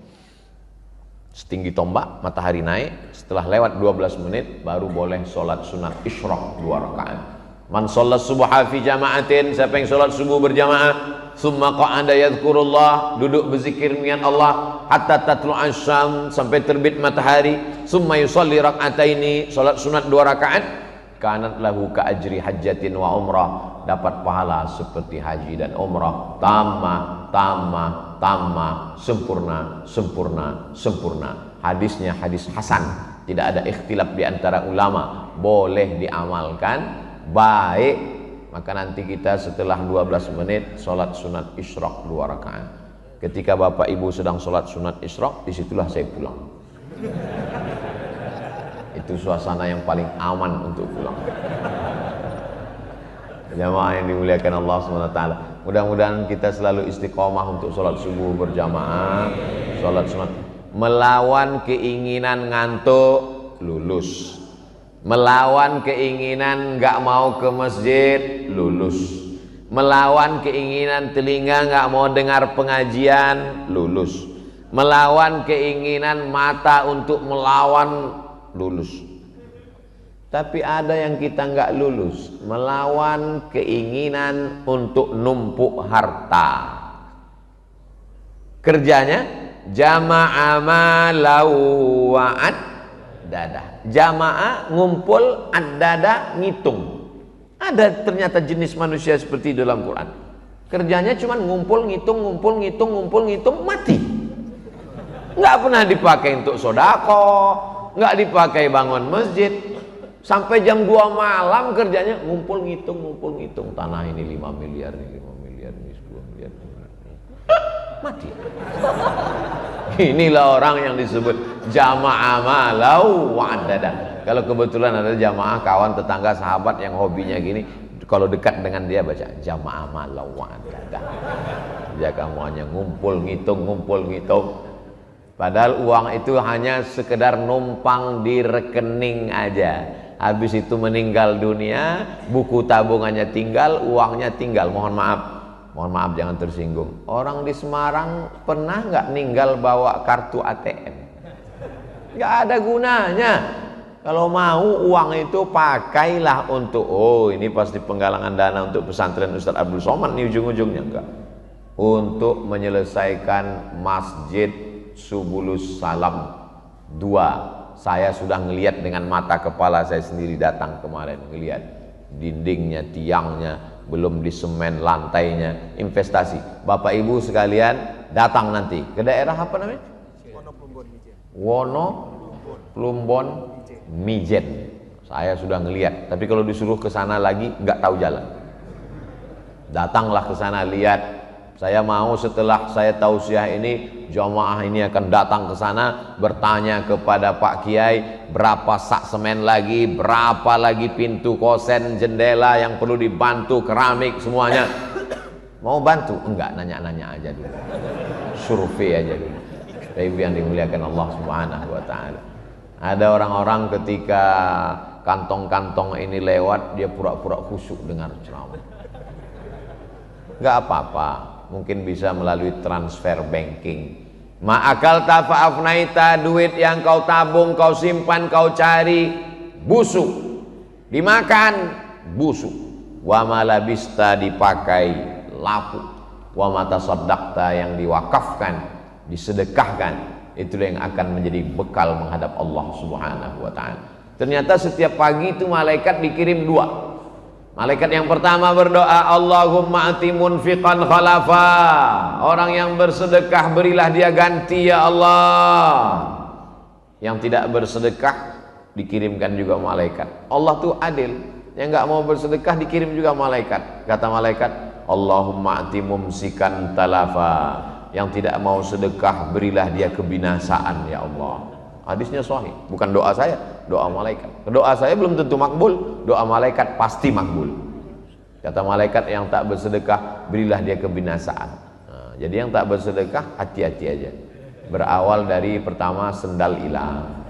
Setinggi tombak, matahari naik. Setelah lewat 12 menit baru boleh sholat sunat isyraq 2 rakaat. Man sholat subuha fi jama'atin, siapa yang sholat subuh berjamaah, summa qa'ada yadhkurullah, duduk berzikir mengingat Allah, hatta tatlu'asy syams, sampai terbit matahari, summa yusalli rak'ataini, salat sunat 2 rakaat, kanat lahu ka ajri hajjatin wa umrah, dapat pahala seperti haji dan umrah, tamma tamma tamma, sempurna sempurna sempurna. Hadisnya hadis hasan, tidak ada ikhtilaf di antara ulama, boleh diamalkan, baik. Maka nanti kita setelah 12 menit sholat sunat isyraq 2 rakaat. Ketika bapak ibu sedang sholat sunat isyraq, disitulah saya pulang. Itu suasana yang paling aman untuk pulang. Jamaah yang dimuliakan Allah SWT, mudah-mudahan kita selalu istiqomah untuk sholat subuh berjamaah, sholat sunat, melawan keinginan ngantuk, lulus. Melawan keinginan nggak mau ke masjid, lulus. Melawan keinginan telinga nggak mau dengar pengajian, lulus. Melawan keinginan mata untuk melawan, lulus. Tapi ada yang kita nggak lulus, melawan keinginan untuk numpuk harta. Kerjanya jama'a malau wa'ad dada, jamaah ngumpul, ad-dada ngitung. Ada ternyata jenis manusia seperti dalam Quran. Kerjanya cuma ngumpul, ngitung, ngumpul, ngitung, ngumpul, ngitung, mati. Nggak pernah dipakai untuk sodako, nggak dipakai bangun masjid. Sampai jam 2 malam kerjanya ngumpul, ngitung, ngumpul, ngitung. Tanah ini 5 miliar, ini 5 miliar, ini 10 miliar. Mati. Inilah orang yang disebut jamaah malau wa'adada. Kalau kebetulan ada jamaah kawan tetangga sahabat yang hobinya gini, Kalau dekat dengan dia baca jamaah malawan. Ya kamu hanya ngumpul ngitung. Padahal uang itu hanya sekedar numpang di rekening aja. Habis itu meninggal dunia, buku tabungannya tinggal, uangnya tinggal. Mohon maaf jangan tersinggung. Orang di Semarang pernah nggak ninggal bawa kartu ATM? Nggak ada gunanya. Kalau mau uang itu pakailah untuk, oh ini pasti penggalangan dana untuk pesantren Ustadz Abdul Somad nih ujung-ujungnya. Enggak, untuk menyelesaikan Masjid Subulus Salam 2. Saya sudah ngelihat dengan mata kepala saya sendiri, datang kemarin ngelihat dindingnya, tiangnya, belum disemen lantainya, investasi. Bapak Ibu sekalian datang nanti ke daerah apa namanya? Wono Plumbon Mijen. Saya sudah ngelihat, tapi kalau disuruh ke sana lagi nggak tahu jalan. Datanglah ke sana, lihat. Saya mau setelah saya tausiah ini, jamaah ini akan datang ke sana bertanya kepada Pak Kiai berapa sak semen lagi, berapa lagi pintu kosen, jendela yang perlu dibantu, keramik semuanya. Mau bantu? Enggak, nanya-nanya aja dulu. Survei aja dulu. Ibu yang dimuliakan Allah Subhanahu wa taala. Ada orang-orang ketika kantong-kantong ini lewat, dia pura-pura khusyuk dengar ceramah. Enggak apa-apa, mungkin bisa melalui transfer banking. Ma'akal tafa'afnaita, duit yang kau tabung, kau simpan, kau cari, busuk. Dimakan, busuk. Wa malabista, dipakai, lapuk. Wa matasaddaqta, yang diwakafkan, disedekahkan, itulah yang akan menjadi bekal menghadap Allah Subhanahu wa ta'ala. Ternyata setiap pagi itu malaikat dikirim 2. Malaikat yang pertama berdoa, Allahumma ati munfiqan khalafa. Orang yang bersedekah berilah dia ganti ya Allah. Yang tidak bersedekah dikirimkan juga malaikat. Allah tuh adil. Yang nggak mau bersedekah dikirim juga malaikat. Kata malaikat, Allahumma ati mumsikan talafa. Yang tidak mau sedekah berilah dia kebinasaan ya Allah. Hadisnya sahih, bukan doa saya, doa malaikat. Doa saya belum tentu makbul, doa malaikat pasti makbul. Kata malaikat, yang tak bersedekah berilah dia kebinasaan. Nah, jadi yang tak bersedekah hati-hati aja. Berawal dari pertama sendal hilang,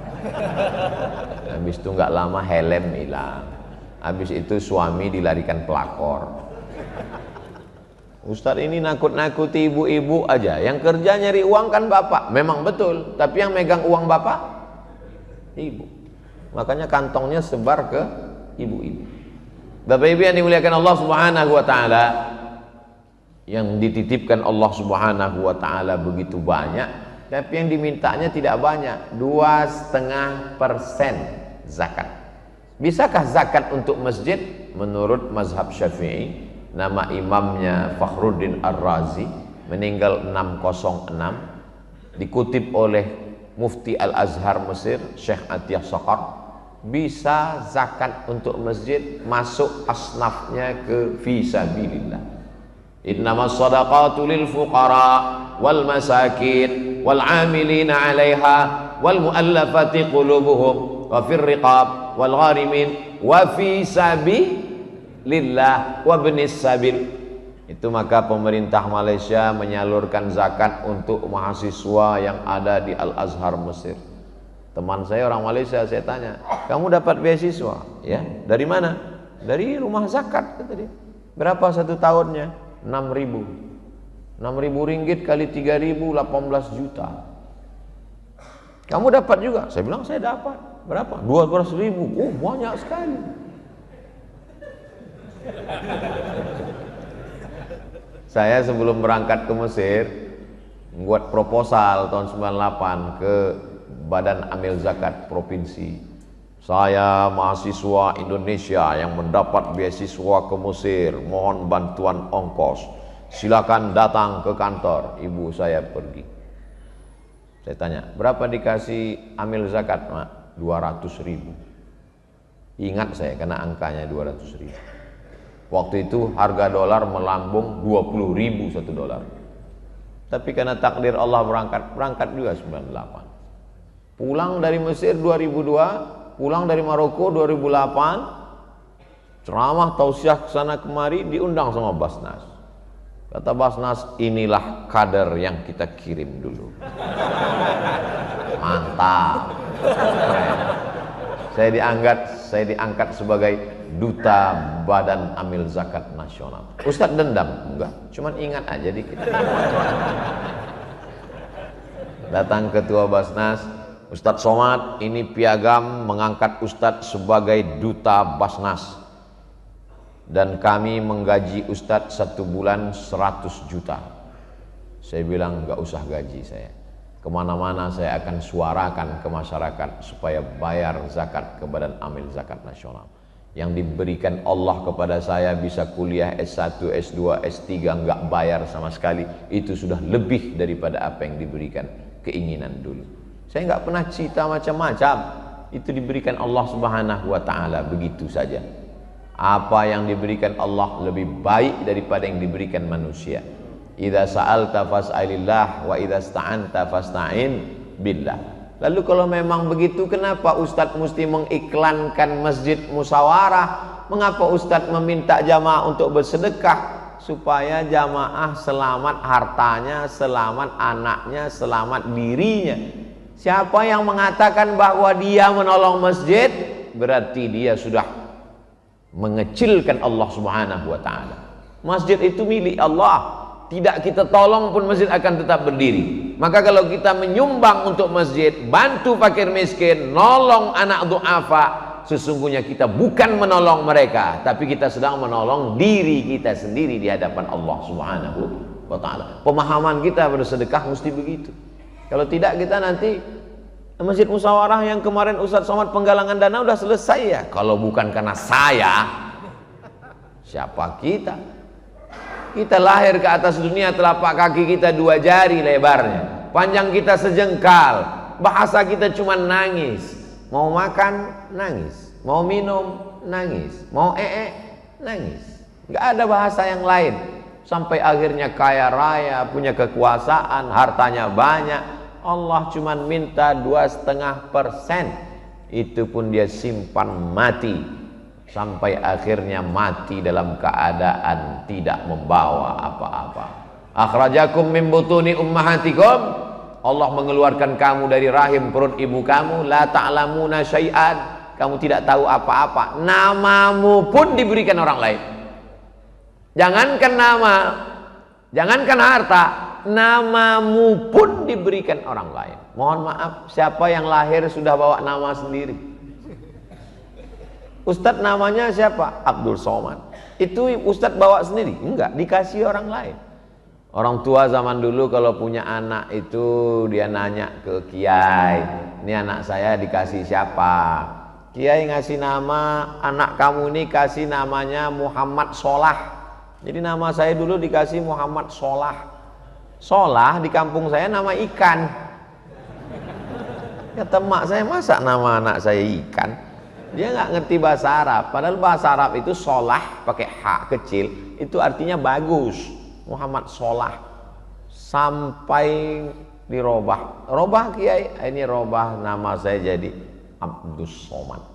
habis itu nggak lama helm hilang, habis itu suami dilarikan pelakor. Ustadz ini nakut-nakuti ibu-ibu aja. Yang kerja nyari uang kan bapak. Memang betul. Tapi yang megang uang bapak, ibu. Makanya kantongnya sebar ke ibu-ibu. Bapak ibu yang dimuliakan Allah Subhanahu wa ta'ala, yang dititipkan Allah Subhanahu wa ta'ala begitu banyak, tapi yang dimintanya tidak banyak. 2,5% zakat. Bisakah zakat untuk masjid? Menurut mazhab Syafi'i, nama imamnya Fakhruddin Ar-Razi, meninggal 606, dikutip oleh Mufti Al-Azhar Mesir, Syekh Atiyah Saqar, bisa zakat untuk masjid masuk asnafnya ke fisabilillah. Innamas shadaqatu lil fuqara wal masakin wal amilina 'alaiha wal muallafati qulubuhum wa fir riqab wal gharimin wa fi lillah wa benis sabil. Itu maka pemerintah Malaysia menyalurkan zakat untuk mahasiswa yang ada di Al-Azhar Mesir. Teman saya orang Malaysia, saya tanya, kamu dapat beasiswa? Ya, dari mana? Dari rumah zakat, kata dia. Berapa satu tahunnya? 6.000. 6.000 ringgit kali 3.000, 18 juta. Kamu dapat juga? Saya bilang saya dapat. Berapa? 12.000. Oh, banyak sekali. Saya sebelum berangkat ke Mesir membuat proposal tahun 98 ke Badan Amil Zakat Provinsi. Saya mahasiswa Indonesia yang mendapat beasiswa ke Mesir, mohon bantuan ongkos. Silakan datang ke kantor. Ibu saya pergi. Saya tanya, berapa dikasih amil zakat? 200.000. Ingat saya karena angkanya 200.000. Waktu itu harga dolar melambung 20.000 satu dolar. Tapi karena takdir Allah berangkat juga 98. Pulang dari Mesir 2002, pulang dari Maroko 2008. ceramah tausiah kesana kemari, diundang sama Basnas. Kata Basnas, inilah kader yang kita kirim dulu. Mantap. Keren. Saya diangkat sebagai duta Badan Amil Zakat Nasional. Ustadz dendam? Enggak, cuman ingat aja dikit. Datang ketua Basnas, Ustadz Somad, ini piagam mengangkat Ustadz sebagai duta Basnas, dan kami menggaji Ustadz 1 bulan 100 juta. Saya bilang nggak usah gaji saya, kemana-mana saya akan suarakan ke masyarakat supaya bayar zakat ke Badan Amil Zakat Nasional. Yang diberikan Allah kepada saya bisa kuliah S1, S2, S3 nggak bayar sama sekali, itu sudah lebih daripada apa yang diberikan keinginan dulu. Saya nggak pernah cita macam-macam, itu diberikan Allah Subhanahu wa Ta'ala begitu saja. Apa yang diberikan Allah lebih baik daripada yang diberikan manusia. Idza sa'alta fas'alillah wa idza sta'anta fasta'in billah. Lalu kalau memang begitu, kenapa Ustadz mesti mengiklankan masjid musyawarah? Mengapa Ustadz meminta jamaah untuk bersedekah? Supaya jamaah selamat hartanya, selamat anaknya, selamat dirinya. Siapa yang mengatakan bahwa dia menolong masjid, berarti dia sudah mengecilkan Allah Subhanahu wa Ta'ala. Masjid itu milik Allah, tidak kita tolong pun masjid akan tetap berdiri. Maka kalau kita menyumbang untuk masjid, bantu fakir miskin, nolong anak du'afa, sesungguhnya kita bukan menolong mereka, tapi kita sedang menolong diri kita sendiri di hadapan Allah Subhanahu wa Ta'ala. Pemahaman kita bersedekah mesti begitu. Kalau tidak, kita nanti masjid musyawarah yang kemarin Ustadz Somad penggalangan dana udah selesai ya. Kalau bukan karena saya, siapa kita? Kita lahir ke atas dunia, telapak kaki kita 2 jari lebarnya, panjang kita sejengkal, bahasa kita cuma nangis. Mau makan nangis, mau minum nangis, mau nangis. Nggak ada bahasa yang lain. Sampai akhirnya kaya raya, punya kekuasaan, hartanya banyak. Allah cuma minta 2,5%. Itu pun dia simpan mati, sampai akhirnya mati dalam keadaan tidak membawa apa-apa. Akhrajakum min butuni ummahatikum, Allah mengeluarkan kamu dari rahim perut ibu kamu, la ta'lamuna syai'an, kamu tidak tahu apa-apa. Namamu pun diberikan orang lain. Jangankan nama, jangankan harta, namamu pun diberikan orang lain. Mohon maaf, siapa yang lahir sudah bawa nama sendiri? Ustadz namanya siapa? Abdul Somad. Itu Ustadz bawa sendiri? Enggak, dikasih orang lain. Orang tua zaman dulu kalau punya anak itu dia nanya ke kiai, ini anak saya dikasih siapa? Kiai ngasih nama, anak kamu ini kasih namanya Muhammad Solah. Jadi nama saya dulu dikasih Muhammad Solah. Solah di kampung saya nama ikan. Kata mak saya, masa nama anak saya ikan? Dia nggak ngerti bahasa Arab. Padahal bahasa Arab itu Solah pakai H kecil, itu artinya bagus. Muhammad Solah. Sampai dirobah, robah kiai, ini robah nama saya jadi Abdus Somad.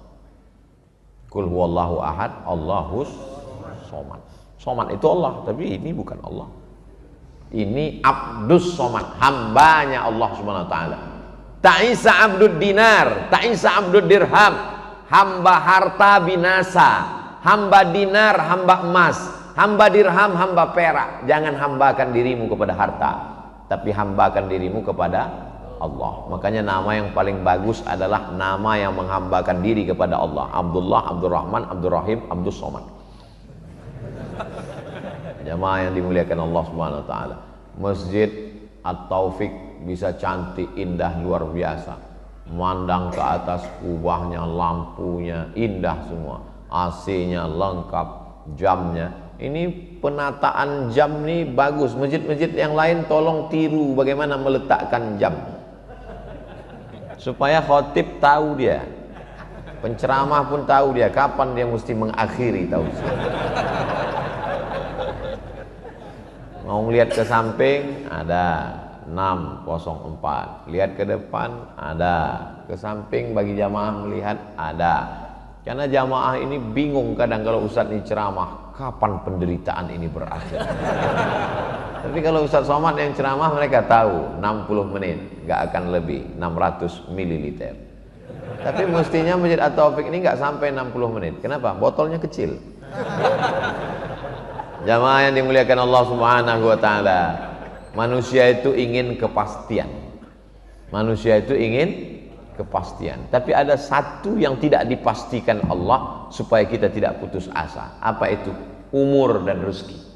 Kul huwallahu ahad, Allahus Somad. Somad itu Allah, tapi ini bukan Allah. Ini Abdus Somad, hambanya Allah Subhanahu wa Ta'ala. Ta'isa abdud dinar, ta'isa abdud dirham, hamba harta binasa, hamba dinar, hamba emas, hamba dirham, hamba perak. Jangan hambakan dirimu kepada harta, tapi hambakan dirimu kepada Allah. Makanya nama yang paling bagus adalah nama yang menghambakan diri kepada Allah. Abdullah, Abdurrahman, Abdurrahim, Abdus Somad. Jamaah yang dimuliakan Allah Subhanahu wa Ta'ala, Masjid At-Taufik bisa cantik, indah, luar biasa. Memandang ke atas, kubahnya, lampunya indah semua, AC-nya lengkap, jamnya. Ini penataan jam nih bagus. Masjid-masjid yang lain tolong tiru bagaimana meletakkan jam, supaya khotib tahu dia, penceramah pun tahu dia kapan dia mesti mengakhiri tausiah. Mau lihat ke samping ada 604, lihat ke depan ada, ke samping bagi jamaah melihat ada. Karena jamaah ini bingung kadang kalau Ustaz ini ceramah, kapan penderitaan ini berakhir. Tapi kalau Ustaz Somad yang ceramah, mereka tahu 60 menit, nggak akan lebih, 600 ml. Tapi mestinya Masjid At-Taufik ini nggak sampai 60 menit. Kenapa? Botolnya kecil. Jamaah yang dimuliakan Allah Subhanahu wa taala. Manusia itu ingin kepastian. Manusia itu ingin kepastian. Tapi ada satu yang tidak dipastikan Allah supaya kita tidak putus asa. Apa itu? Umur dan rezeki.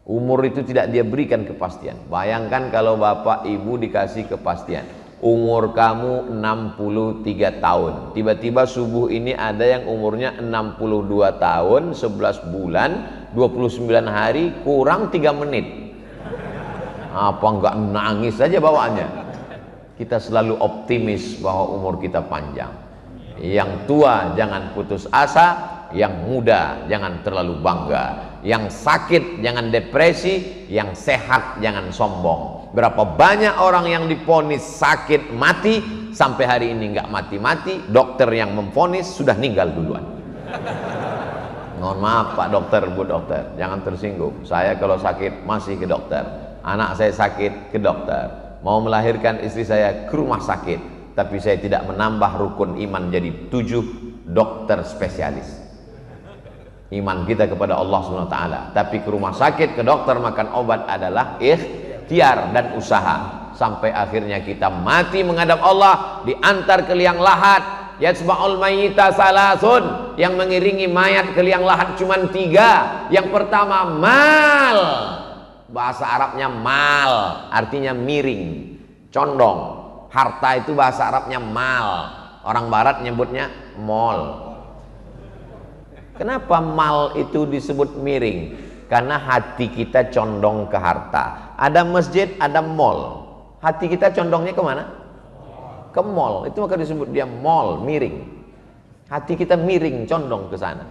Umur itu tidak dia berikan kepastian. Bayangkan kalau bapak ibu dikasih kepastian. Umur kamu 63 tahun. Tiba-tiba subuh ini ada yang umurnya 62 tahun, 11 bulan, 29 hari, kurang 3 menit. Apa enggak nangis saja bawaannya? Kita selalu optimis bahwa umur kita panjang. Yang tua jangan putus asa, yang muda jangan terlalu bangga, yang sakit jangan depresi, yang sehat jangan sombong. Berapa banyak orang yang divonis sakit mati sampai hari ini nggak mati-mati, dokter yang memvonis sudah meninggal duluan. Mohon maaf Pak Dokter, Bu Dokter, jangan tersinggung. Saya kalau sakit masih ke dokter, anak saya sakit ke dokter, mau melahirkan istri saya ke rumah sakit, tapi saya tidak menambah rukun iman jadi 7 dokter spesialis. Iman kita kepada Allah SWT, tapi ke rumah sakit, ke dokter, makan obat adalah ikhtiar dan usaha. Sampai akhirnya kita mati menghadap Allah, diantar ke liang lahat. Yatsba'ul mayyita salasun, yang mengiringi mayat ke liang lahat cuma 3. Yang pertama mal, bahasa Arabnya mal, artinya miring, condong. Harta itu bahasa Arabnya mal, orang barat nyebutnya mall. Kenapa mal itu disebut miring? Karena hati kita condong ke harta. Ada masjid, ada mall. Hati kita condongnya kemana? Ke mall. Itu maka disebut dia mall, miring. Hati kita miring, condong ke sana.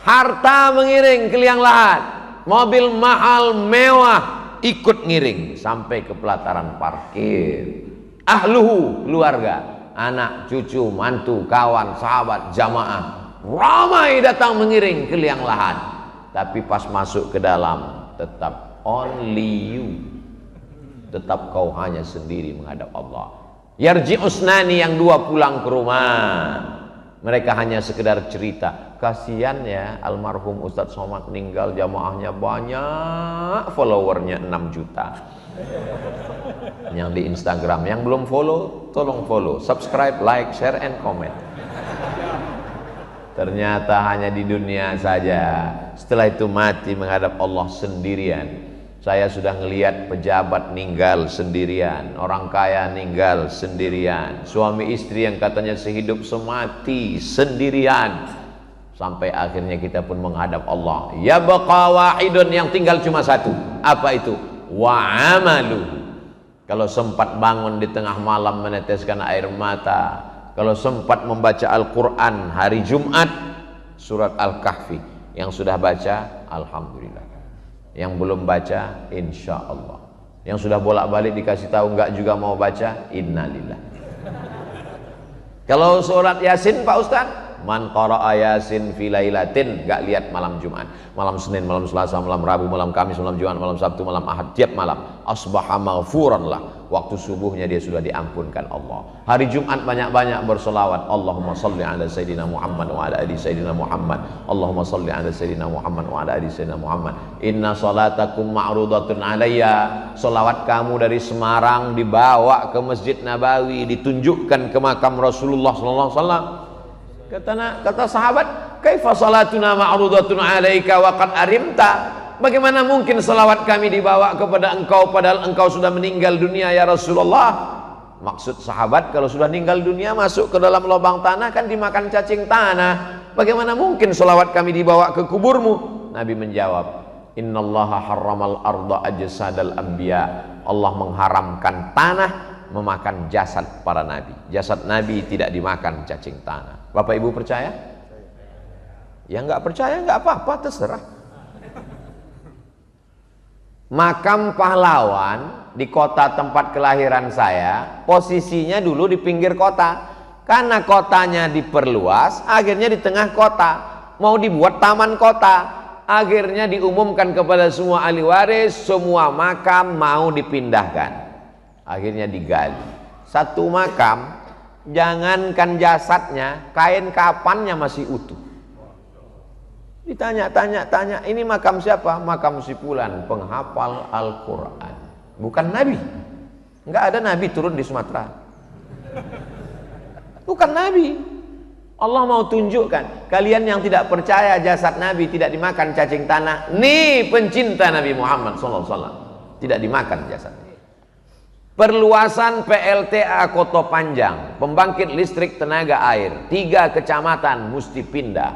Harta mengiring ke liang lahat. Mobil mahal, mewah, ikut ngiring sampai ke pelataran parkir. Ahluhu, keluarga, anak, cucu, mantu, kawan, sahabat, jamaah, ramai datang mengiring ke liang lahat. Tapi pas masuk ke dalam, tetap only you, tetap kau hanya sendiri menghadap Allah. Yarji usnani, yang 2 pulang ke rumah. Mereka hanya sekedar cerita, kasihan ya almarhum Ustadz Somad meninggal, jamaahnya banyak, followernya 6 juta. Yang di Instagram, yang belum follow, tolong follow, subscribe, like, share, and comment. Ternyata hanya di dunia saja. Setelah itu mati menghadap Allah sendirian. Saya sudah ngelihat pejabat ninggal sendirian, orang kaya ninggal sendirian, suami istri yang katanya sehidup semati sendirian. Sampai akhirnya kita pun menghadap Allah. Ya baqa wahidun, yang tinggal cuma 1. Apa itu? Wa amalu. Kalau sempat bangun di tengah malam meneteskan air mata, kalau sempat membaca Al-Quran hari Jumat, surat Al-Kahfi, yang sudah baca, alhamdulillah. Yang belum baca, insya Allah. Yang sudah bolak-balik dikasih tahu enggak juga mau baca, innalillah. Kalau surat Yasin Pak Ustadz, man qara'a yasin fi lailatin, enggak lihat malam Jumat, malam Senin, malam Selasa, malam Rabu, malam Kamis, malam Jumat, malam Sabtu, malam Ahad, tiap malam asbaha maghfuran lah. Waktu subuhnya dia sudah diampunkan Allah. Hari Jumat banyak-banyak bersolawat. Allahumma salli ala Sayyidina Muhammad wa ala ali Sayyidina Muhammad. Allahumma salli ala Sayyidina Muhammad wa ala ali Sayyidina Muhammad. Inna salatakum ma'rudatun alayya. Solawat kamu dari Semarang dibawa ke Masjid Nabawi, ditunjukkan ke makam Rasulullah sallallahu alaihi wasallam. Kata sahabat, kaifa salatuna ma'rudatun alayka wa qad arimta? Bagaimana mungkin salawat kami dibawa kepada engkau padahal engkau sudah meninggal dunia ya Rasulullah? Maksud sahabat, kalau sudah meninggal dunia masuk ke dalam lubang tanah kan dimakan cacing tanah. Bagaimana mungkin salawat kami dibawa ke kuburmu? Nabi menjawab, innallaha harramal arda ajsadal anbiya. Allah mengharamkan tanah memakan jasad para nabi. Jasad nabi tidak dimakan cacing tanah. Bapak Ibu percaya? Ya nggak percaya nggak apa-apa, terserah. Makam pahlawan di kota tempat kelahiran saya, posisinya dulu di pinggir kota. Karena kotanya diperluas, akhirnya di tengah kota mau dibuat taman kota. Akhirnya diumumkan kepada semua ahli waris, semua makam mau dipindahkan. Akhirnya digali. Satu makam, jangankan jasadnya, kain kafannya masih utuh. Ditanya, ini makam siapa? Makam si fulan, penghafal Al-Quran. Bukan Nabi. Enggak ada Nabi turun di Sumatera. Bukan Nabi. Allah mau tunjukkan, kalian yang tidak percaya jasad Nabi tidak dimakan cacing tanah, nih pencinta Nabi Muhammad SAW, tidak dimakan jasadnya. Perluasan PLTA Koto Panjang, pembangkit listrik tenaga air, 3 kecamatan mesti pindah.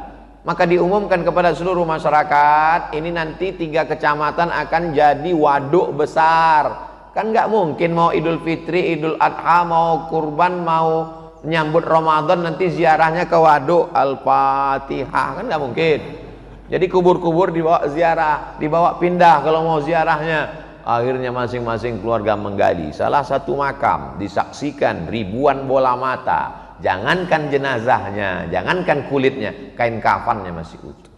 Maka diumumkan kepada seluruh masyarakat, ini nanti 3 kecamatan akan jadi waduk besar. Kan nggak mungkin mau Idul Fitri, Idul Adha, mau kurban, mau nyambut Ramadan nanti ziarahnya ke waduk Al-Fatihah, kan nggak mungkin. Jadi kubur-kubur dibawa ziarah, dibawa pindah kalau mau ziarahnya. Akhirnya masing-masing keluarga menggali. Salah satu makam disaksikan ribuan bola mata. Jangankan jenazahnya, jangankan kulitnya, kain kafannya masih utuh.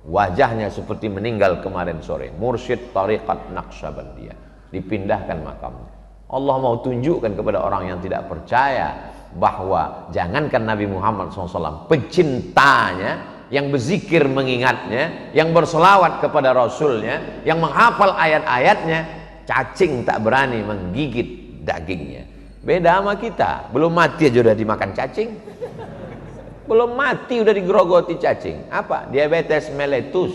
Wajahnya seperti meninggal kemarin sore. Mursyid Tariqat Naqsyabandiyah, dipindahkan makamnya. Allah mau tunjukkan kepada orang yang tidak percaya bahwa jangankan Nabi Muhammad SAW, pecintanya yang berzikir mengingatnya, yang berselawat kepada Rasulnya, yang menghafal ayat-ayatnya, cacing tak berani menggigit dagingnya. Beda sama kita, belum mati aja udah dimakan cacing, belum mati udah digerogoti cacing. Apa? Diabetes mellitus.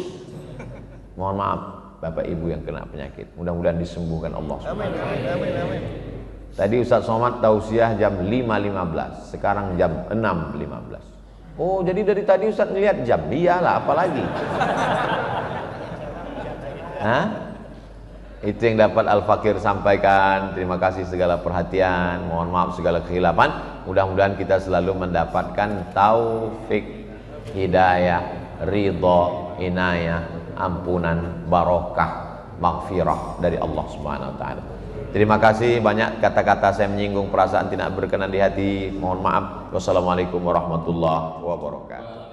Mohon maaf Bapak Ibu yang kena penyakit, mudah-mudahan disembuhkan Allah SWT. Amin. Tadi Ustaz Somad tausiah jam 5.15, sekarang jam 6.15. Oh, jadi dari tadi Ustaz ngeliat jam? Iyalah, apalagi. Hah? Itu yang dapat Al-Fakir sampaikan. Terima kasih segala perhatian, mohon maaf segala kekhilafan. Mudah-mudahan kita selalu mendapatkan taufik, hidayah, ridho, inayah, ampunan, barokah, maghfirah dari Allah Subhanahu wa taala. Terima kasih banyak, kata-kata saya menyinggung perasaan tidak berkenan di hati, mohon maaf. Wassalamualaikum warahmatullahi wabarakatuh.